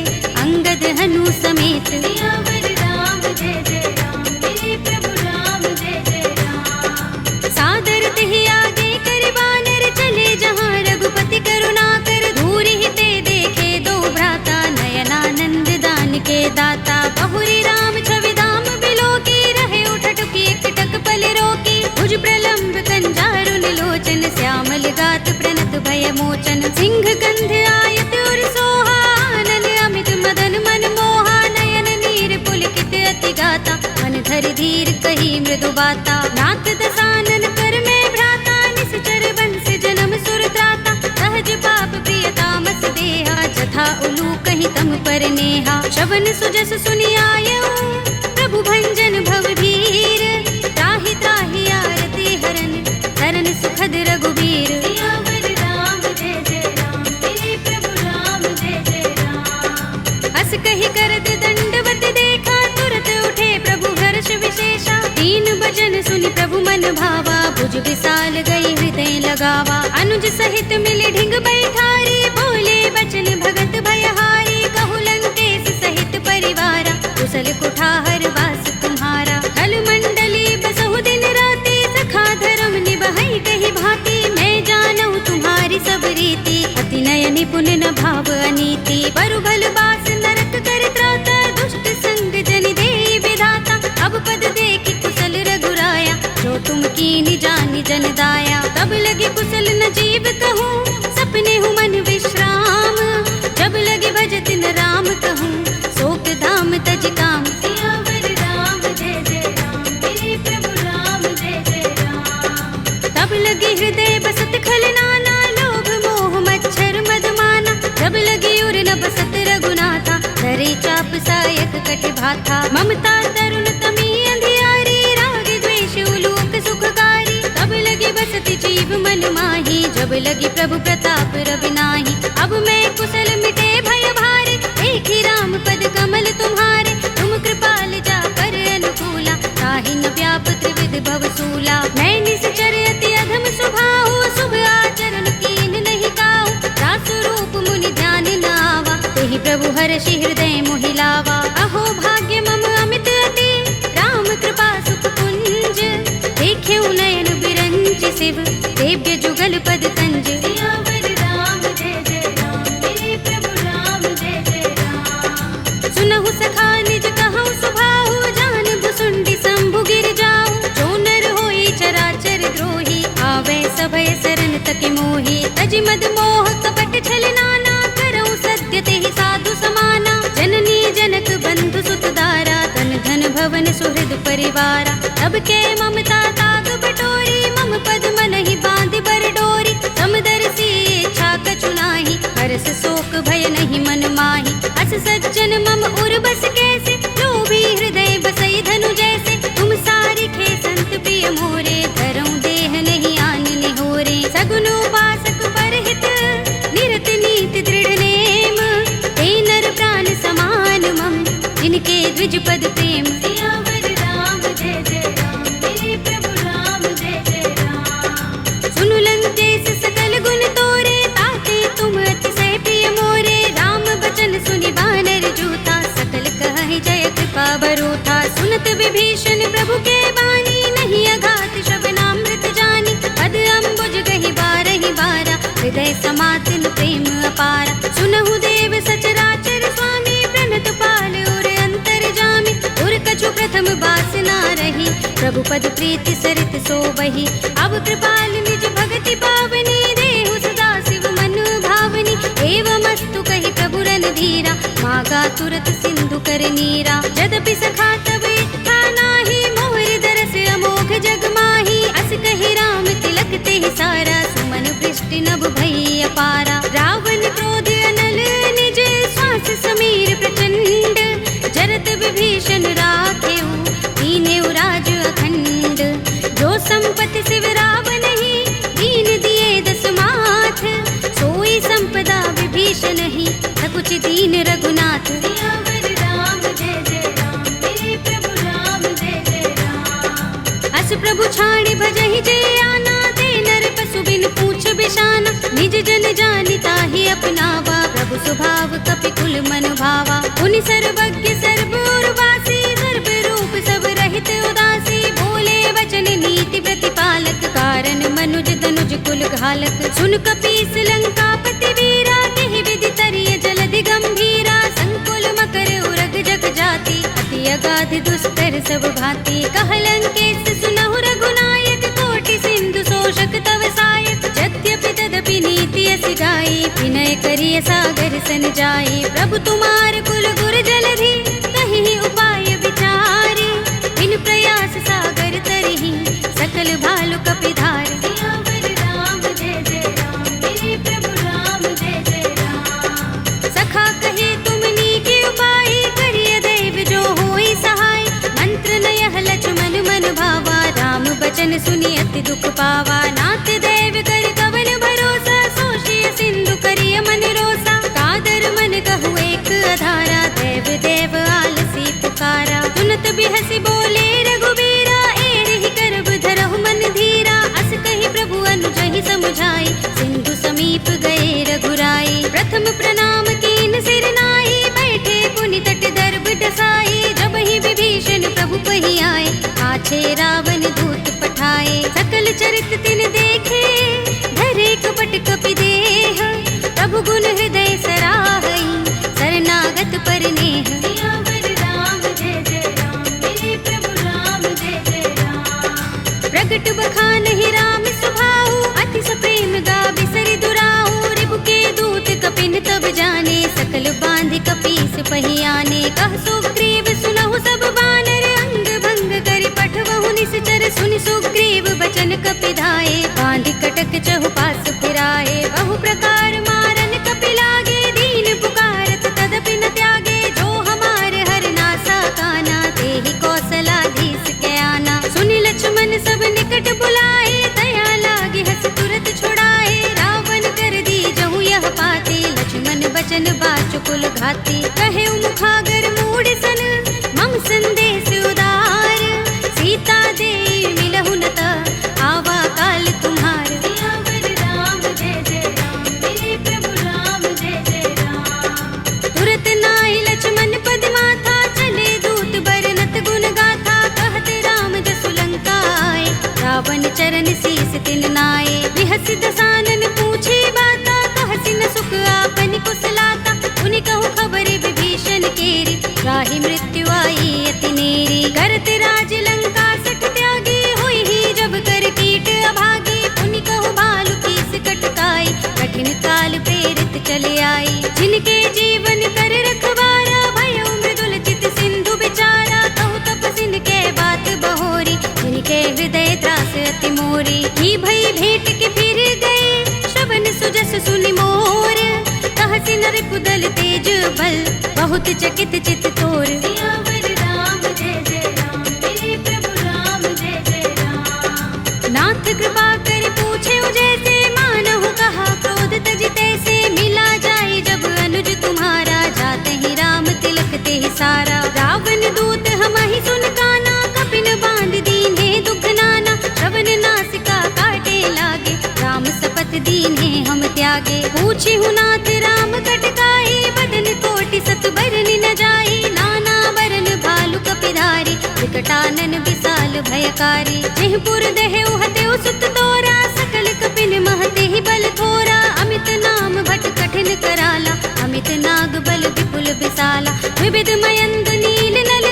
अंगद हनु समेत। सियावर राम जय जय राम, मेरे प्रभु राम जय जय राम। सादर तेहि आगे कर बानर, चले जहाँ रघुपति करुणा कर। दूर ही ते देखे दो भ्राता, नयनानंद दान के दाता। बहुरी राम छवि धाम बिलोकी, रहे उठटुकी एकटक पल रोकी। भुज प्रलंब कंजारुन लोचन, श्यामल गात प्रणत भय मोचन। सिंह कंध आयत उर सोहा, आनन अमित मदन मन मोहा। नयन नीर पुलकित अति गाता, मन धरि धीर कही मृदु बाता। नाथ दसानन कर में भ्राता, निश्चर बंस जन्म सुर त्राता। सहज पाप प्रिय तामस देहा, जथा उलू कहीं तम पर नेहा। श्रवण सुजस सुनि आयऊ, प्रभु भंजन भव भीर। त्राहि त्राहि आरती हरन, शरण सुखद रघुबीर। सियावर राम जय जय राम, मेरे प्रभु राम जय जय राम। हस कहि करत दंडवत देखा, तुरत उठे प्रभु हर्ष विशेषा। दीन बचन सुनि प्रभु मन भावा, भुज विशाल गई हृदय लगावा। अनुज सहित मिले ढिंग बैठारी, बोले बचन भगत भयहारी। कहु लंकेश सहित परिवारा, कुशल कुठार वास तुम्हारा। कल मंडली बसहु दिन राति, सखा धर्म निबहै कहि भांति। मैं जानऊ तुम्हारी सब रीति, अति नय निपुण न भाव अनीति। बरु भल बास नरक कर त्राता, दुष्ट संग जन देई विधाता। अब पद देखि कुशल रघुराया, जो तुम कीनि जानि जन दाया। तब लगे कुशल न जीव कहूँ, सपने हूँ मन विश्राम। जब लगे भजत न राम कहूँ, शोक धाम तज काम। सियावर राम जय जय राम, मेरे प्रभु राम जय जय राम। तब लगे हृदय बसत खल नाना, लोभ मोह मच्छर मद माना। जब लगे उर न बसत रघुनाथा, धरे चाप सायक कटि भाथा। ममता तरुण तमी अंधियारी, राग द्वेष उलूक सुखकारी। तब लगे बसत जीव मन माही, जब लगे प्रभु प्रताप रवि नाही। अब मैं कुशल मिटे भय भारे, एक ही राम पद कमल तुम्हारे। तुम कृपाल जा कर अनुकूला, ताहि न व्याप त्रिविध भव सूला। मैं निश्चर अति अधम स्वभाव, शुभ आचरण कीन नहीं काहू। दास रूप मुनि ध्यान न आवा, तेहि प्रभु हर्षि हृदय मोहि लावा। शिव देव्य जुगल पद कंज। सियावर राम जय जय राम, मेरे प्रभु राम जय जय राम। सुनहु सखा निज कहु सुभाहु, जान भुसुंडी शंभु गिर जाऊ। जो नर होई चराचर द्रोही, आवे सभय शरण तक मोही। तज मद मोह कपट छल नाना, करऊं सत्य तेहि साधु समाना। जननी जनक बंधु सुत दारा, तन धन भवन सुहृद परिवारा। तब के ममता ताग बटोरी, मम पद मन ही बांध बर डोरी। समदर्शी इच्छा कछु नाही, हरस शोक भय नहीं मन माही। अस सज्जन मम उर बस कैसे, जो भी हृदय बसई धनु जैसे। तुम सारिखे संत प्रिय मोरे, धरऊं देह नहीं आन निहोरे। सगुन उपासक परहित, निरत नीति दृढ़ नेम। ते नर प्राण समान मम, जिनके द्विज पद प्रेम। सियावर राम जय जय राम, मेरे प्रभु राम जय जय राम। सुनु लंकेश सकल गुण तोरे, ताते तुम अतिशय प्रिय मोरे। राम बचन सुनि बानर जूथा, सकल कहहि जय कृपा बरूथा। सुनत विभीषण प्रभु के बानी, नहीं अघात श्रवणामृत जानी। पद अम्बुज गहि बारहि बारा, हृदय समातिन प्रेम अपारा। सुनहु देव सचराचर स्वामी, प्रणत पाल उर अंतर जामी। उर कछु प्रथम बासना रही, प्रभु पद प्रीति सरित सोबहि। अब कृपाल निज भगति पावनी, देहु सदा शिव मन भावनी। एवमस्तु कहि प्रभु रणधीरा, मागा तुरत सिंधु कर नीरा। यद्यपि सखा तब इच्छा नाही, मोर दरस अमोघ जग माही। अस कहि राम तिलक तेहि सारा, सुमन वृष्टि नभ भई अपारा। रावण क्रोध अनल निज, श्वास समीर प्रचंड। जरत विभीषण राखेउ, दीनेउ राज अखंड। जो संपत्ति शिव रावण ही, दीन दिए दस माथ। सोई संपदा विभीषण ही, सकुच दीन रघुनाथ। सियावर राम जय जय राम, मेरे प्रभु राम जय जय राम। अस प्रभु छाड़ी भजहि जय आना, ते नर पशु बिन पूछ बिशाना। निज जन जानि ताहि अपनावा, प्रभु स्वभाव कपि कुल मन भावा। पुनि सर्वज्ञ सर्व उर्वासी, सर्व रूप सब रहित उदासी। बोले वचन नीति प्रतिपालक, कारण मनुज तनुज कुल घालक। सुन कपीस लंकापति वीरा, केहि विधि तरिय जलधि गंभीरा। संकुल मकर उरग जग जाति, अति अगाध दुस्तर सब भांति। कह लंकेश सुनहु रघुनायक, कोटि सिंधु शोषक तव सायक। यद्यपि तदपि नीति अस गाई, विनय करिय सागर सन जाई। प्रभु तुम्हार कुल गुर जलधि, कहि उपाय विचारी। बिन प्रयास सागर तरहि, सकल भालु कपिधार। सियावर राम जय जय राम, मेरे प्रभु राम जय जय राम। सखा कहे तुम नीके उपाय, करिय दैव जो होई सहाय। मंत्र नयह लक्ष्मण मन भावा, राम बचन सुनि अति दुख पावा। नाथ दैव कर कवन भरोसा, सोषिय सिंधु करिय मन रोसा। कादर मन कहु एक अधारा, देव देव आलसी पुकारा। सुनत बिहसि बोले रघुबीरा, एहि करब धरहु मन धीरा। अस कहि प्रभु अनुजहि समुझाई, सिंधु समीप गए रघुराई। प्रथम प्रणाम कीन सिर नाई, बैठे पुनि तट दर्भ डसाई। जब ही विभीषण प्रभु पहि आए, पाछे रावण दूत पठाए। सकल चरित तिन देखे, धरे कपट कपि देह। प्रभु गुण हृदय सराहई, शरणागत पर नेह। सियावर राम जय जय राम, मेरे प्रभु राम जय जय राम। प्रगट बखानहि राम सुभाऊ, अति सप्रेम गाबि सरि दुराऊ। रिपु के दूत कपिन तब जाने, सकल बांधि कपीस पहि आने। कह सुग्रीव सुनहु सब बानर, अंग भंग करि पठवहु निश्चर। सुनि सुग्रीव बचन कपिधाए, बांधि कटक चहुपास फिराए। बहु प्रकार मारन कपि लागे, दीन पुकारत तदपि न त्यागे। जो हमार हर नासा काना, तेहि कौशलाधीश के आना। सुनि लक्ष्मण सब निकट बुलाए, दया लागे हस तुरत छुड़ाए। रावण कर दी जहु यह पाती, लक्ष्मण बचन बाचुकुल घाती। कहे मुखागर मूढ़ सन, मम संदेश उदार। सीता दे मिलहु न त, आवा काल तुम्हार। रिपुदल तेज बल, बहुत चकित चित तोर। सियावर राम जय जय राम, मेरे प्रभु राम जय जय राम। नाथ कृपा कर पूछे जैसे, मानहु कहा क्रोध तज तैसे। मिला जाए जब अनुज तुम्हारा, जाते ही राम तिलक ते सारा। रावण दूत हम ही सुन काना, कपिन बांध दीन्हे दुख नाना। श्रवण नासिका काटे लागे, राम सपत दीन्हे हम त्यागे। पूछी हूँ नाथ राम कटकाई, बदन कोटि सत बरन न जाई। नाना बरन भालु कपिधारी, विकटानन विशाल भयकारी। जेहपुर देहु हतेउ सुत तोरा, सकल कपिन महते ही बल थोरा। अमित नाम भट कठिन कराला, अमित नाग बल विपुल विशाला। विविध मयंद नील नल,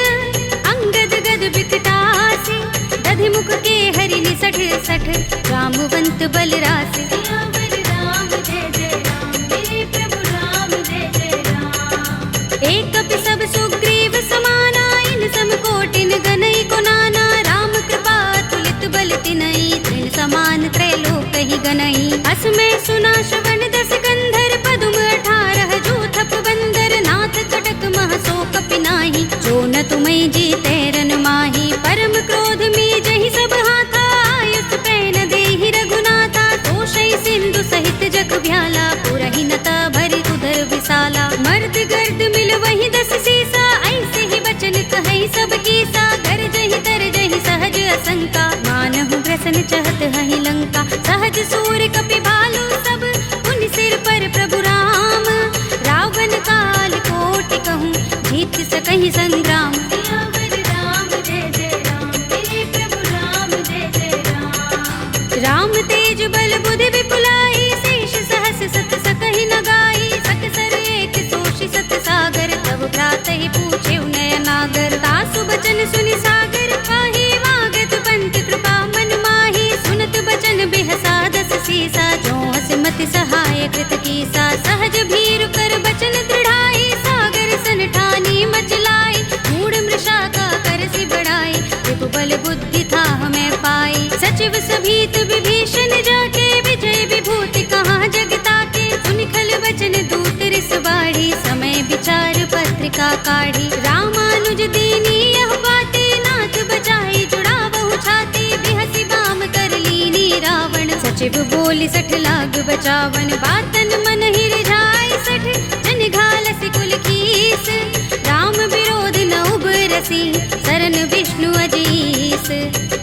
अंगद गद विकटासी। दधि मुख के हरि निसठ सठ, रामवंत बल रासि। सियावर राम जय जय राम, मेरे प्रभु राम जय जय राम। एक कपि सब सुग्रीव समाना, इन सम कोटिन गनई को नाना। राम कृपा तुलित बल तिनई, तृण समान त्रैलोक ही गनई। अस में सुना श्रवण दस गंधर, पदुम 18 जूथप बंदर। नाथ कटक मह सो कपि नाही, जो न तुम्हें जीते रन माही। परम क्रोध में जहि सब हाथा, आयुष पैन देहि रघुनाथा। तोषै सिंधु सहित जग भ्याला, पुरहि नता भरि उदर विशाला। मर्द गर्द मिल वही 10 सीसा, ऐसे ही बचन कहै सब कीसा। गरजहि तरजहि सहज असंका, मानहु ग्रसन चहत हहि लंका। सहज सूर कपि भालु सब, उन सिर पर प्रभु राम। रावण काल कोटि कहूँ, जीत सकहि संग्राम। सियावर राम जय जय राम, मेरे प्रभु राम जय जय राम। राम तेज बल बुद्धि विपुलाई, शेष सहस सत सकहि न गाई। सकसर एक सोषि सत सागर, तब भ्रातहि पूछे नयनागर। तासु बचन सुनि सागर पाहि, मागत पंत कृपा मन माहि। सुनत बचन बिहसा 10 सीसा, जो हस मति सहाय कृत कीसा। सहज भीरु कर बचन दृढ़ाई, सागर सन ठानी मचलाई। मूढ़ मृषा का करसि बढ़ाई, रिपु बल बुद्धि था हमें पाई। सचिव सभीत विभीषण जाके, विजय विभूति कहाँ जगता के। सुनि खल बचन दूत रिस बाढ़ी, समय विचार पत्रिका काढ़ी। रामानुज दीनी यह बाते, नाथ बचाई जुड़ावहु छाती। बिहसि बाम कर लीनी रावण, सचिव बोली 60 लाग बचावन। बातन मन ही रिझाई 60, जन घालसि कुल कीस। राम विरोध न उबरसी, सरन विष्णु अजीस।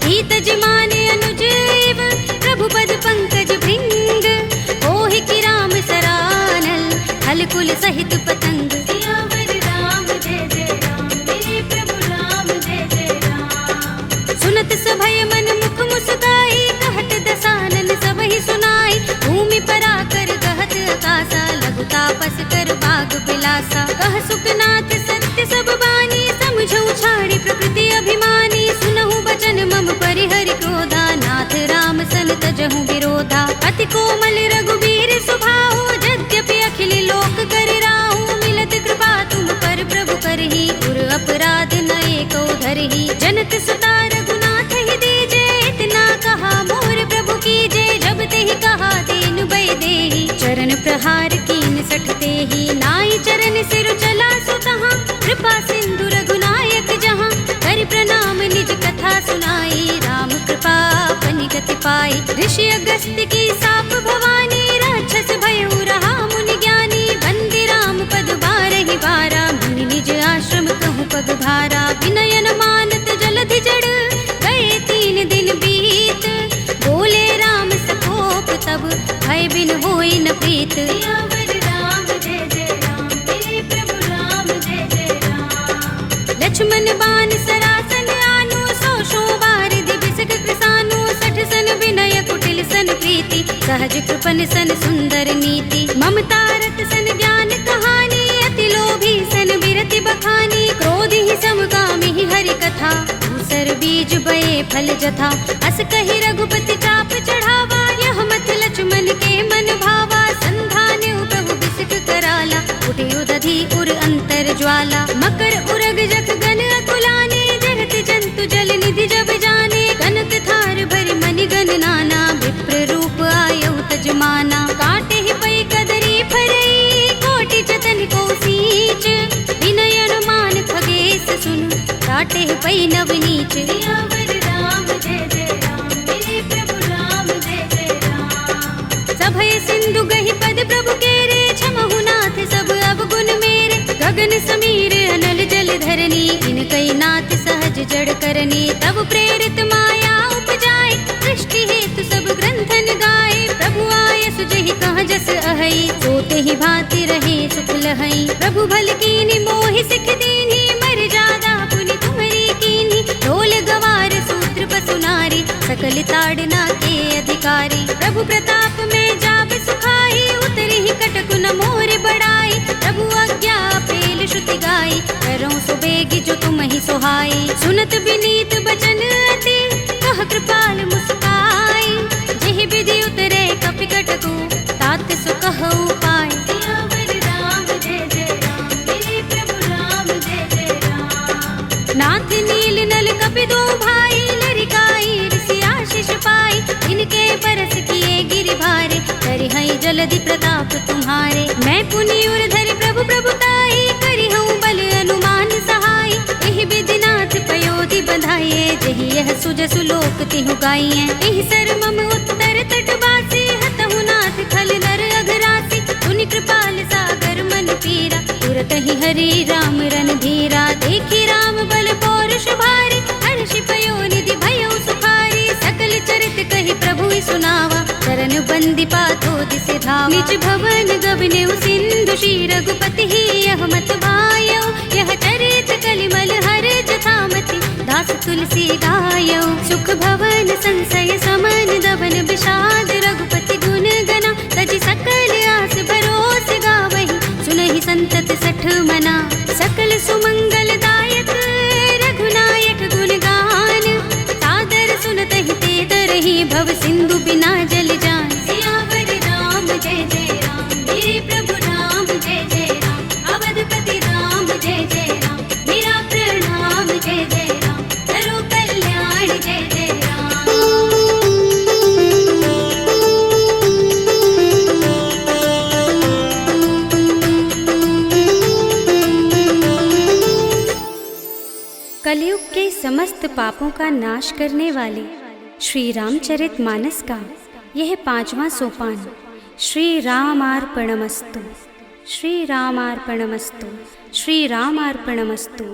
हित जिमाने अनुज एव, प्रभु पद पंकज भृंग। ओहि की राम सरानल, हल कुल सहित पतंग। सियावर राम जय जय राम, मेरे प्रभु राम जय जय राम। सुनत सभय मन मुख मुस्काई, कहत दसानन सबहि सुनाई। भूमि पराकर गहत आकाशा, लघु तापस कर बाग बिलासा। कह सुखनाथ सत्य सब बानी, समझौ छाड़ी प्रकृति अभिमानी। सुनहु बचन मम परिहरि क्रोधा, नाथ राम सन तजहु विरोधा। अति कोमल रघुबीर सुभाहु, यद्यपि अखिल लोक कर राहु। मिलत कृपा तुम पर प्रभु करही, पुर अपराध न एको धरही। जनत सुता रघुनाथ ही दीजे, इतना कहा मोर प्रभु कीजे। जब तेहि कहा दीन भय देहि, चरण प्रहार कीन 60 तेहि। नाई चरण सिर चला सुतहाँ, कृपा सिंधु रघुनायक जहाँ। कर प्रणाम निज कथा सुनाई, राम कृपा अपनि गति पाई। ऋषि अगस्त्य की साप भवानी, राक्षस भयउ रहा मुनि ज्ञानी। बंदी राम पद बारहि बारा, मुनि निज आश्रम कहूँ पग भारा। विनयन मानत जलधि जड़, गए 3 दिन बीत। बोले राम सकोप तब, भय बिन होई न प्रीत। सियावर राम जय जय राम, मेरे प्रभु राम जय जय राम। लक्ष्मण बान सरासन आनु, सौ बारिधि बिसक कृसानु। 60 सन विनय कुटिल सन प्रीति, सहज कृपन सन सुंदर नीति। ममता रत सन ज्ञान कहानी, अति लोभी सन बिरति बखानी। क्रोध ही समगामी ही हरि कथा, दूसर बीज बये फल जथा। अस कहि रघुपति चाप चढ़ावा, यह मत लक्ष्मण के मन भावा। संधान्यु प्रभु बिसक कराला, उठे उदधि उर अंतर ज्वाला। मकर उरग जख गन अकुलाने, जरत जंतु जल निधि जब जाने। कनक थार भरि मनि गन नाना, विप्र रूप आयु तजमाना। काटे ही पै कदरी फरई, कोटि काटे पई नवनीच। सियावर राम जय जय राम, मेरे प्रभु राम जय जय राम। सभय सिंधु गहि पद प्रभु केरे, छमहु नाथ सब अवगुण मेरे। गगन समीर अनल जल धरनी, इनकई नाथ सहज जड़ करनी। तब प्रेरित माया उपजाए, सृष्टि हेतु सब ग्रंथन गाए। प्रभु आय सुजहि कहाँ जस अहै, सोते ही भांति रहे सुख लहै। प्रभु भल कीनी मोहि सिख दीनी, मर जादा पुनि तुम्हरी कीनी। ढोल गवार सूत्र पसु नारी, सकल ताड़ना के अधिकारी। प्रभु प्रताप में जाब सुखाई, उतरी ही कटकु न मोर बड़ाई। प्रभु आज्ञा पेल श्रुति गाई, करो सो बेगी जो तुम ही सोहाई। सुनत विनीत बचन अति, कह कृपाल मुस्काई। जेहि विधि उतरे कपि कटकु, तात सो कहु पाई। सियावर राम जय जय राम, मेरे प्रभु राम जय जय राम। नाथ नील नल कपि दो भाई, लरिकाई ऋषि आशीष पाई। इनके बरस किए गिरि भारे, करिहै जलधि प्रताप तुम्हारे। मैं पुनि उर धरि प्रभु प्रभुताई, करिहऊँ बल अनुमान सहाय। एहि विधि नाथ पयोधि बधाइए, जेहि यह सुजसु लोक तिहु गाइए। एहि सर मम उत्तर तट बासी, हतहु नाथ खल नर अघरासी। सुनि कृपाल सागर मन पीरा, तुरत ही हरि राम रन धीरा। देखी राम बल पौरुष भारी, हर्षि पयो निधि भयो सुखारी। सकल चरित कहि प्रभु सुनावा, चरण बंदी पाथो दिसि धावा। निज भवन गबनेउ सिंधु श्री रघुपति ही, यह मत भायो। यह चरित कलिमल हर जथामति, दास तुलसी गायो। सुख भवन संशय समन, दबन विषाद रघुपति गुण गना। तजि सकल आस भरोस गावहि, सुनहि संतत सठ मना। सकल सुमंगल दायक रघुनायक गुण गान, सादर सुनतहि ते तरहि, भव सिंधु बिना जल जान। सियावर राम जय जय राम, मेरे प्रभु राम जय जय राम। अवधपति राम जय जय राम, मेरा प्रणाम जय जय राम। करो कल्याण जय जय राम। कलयुग के समस्त पापों का नाश करने वाले श्री रामचरितमानस का यह 5वां सोपान श्री रामार्पणमस्तु, श्री रामार्पणमस्तु, श्री रामार्पणमस्तु।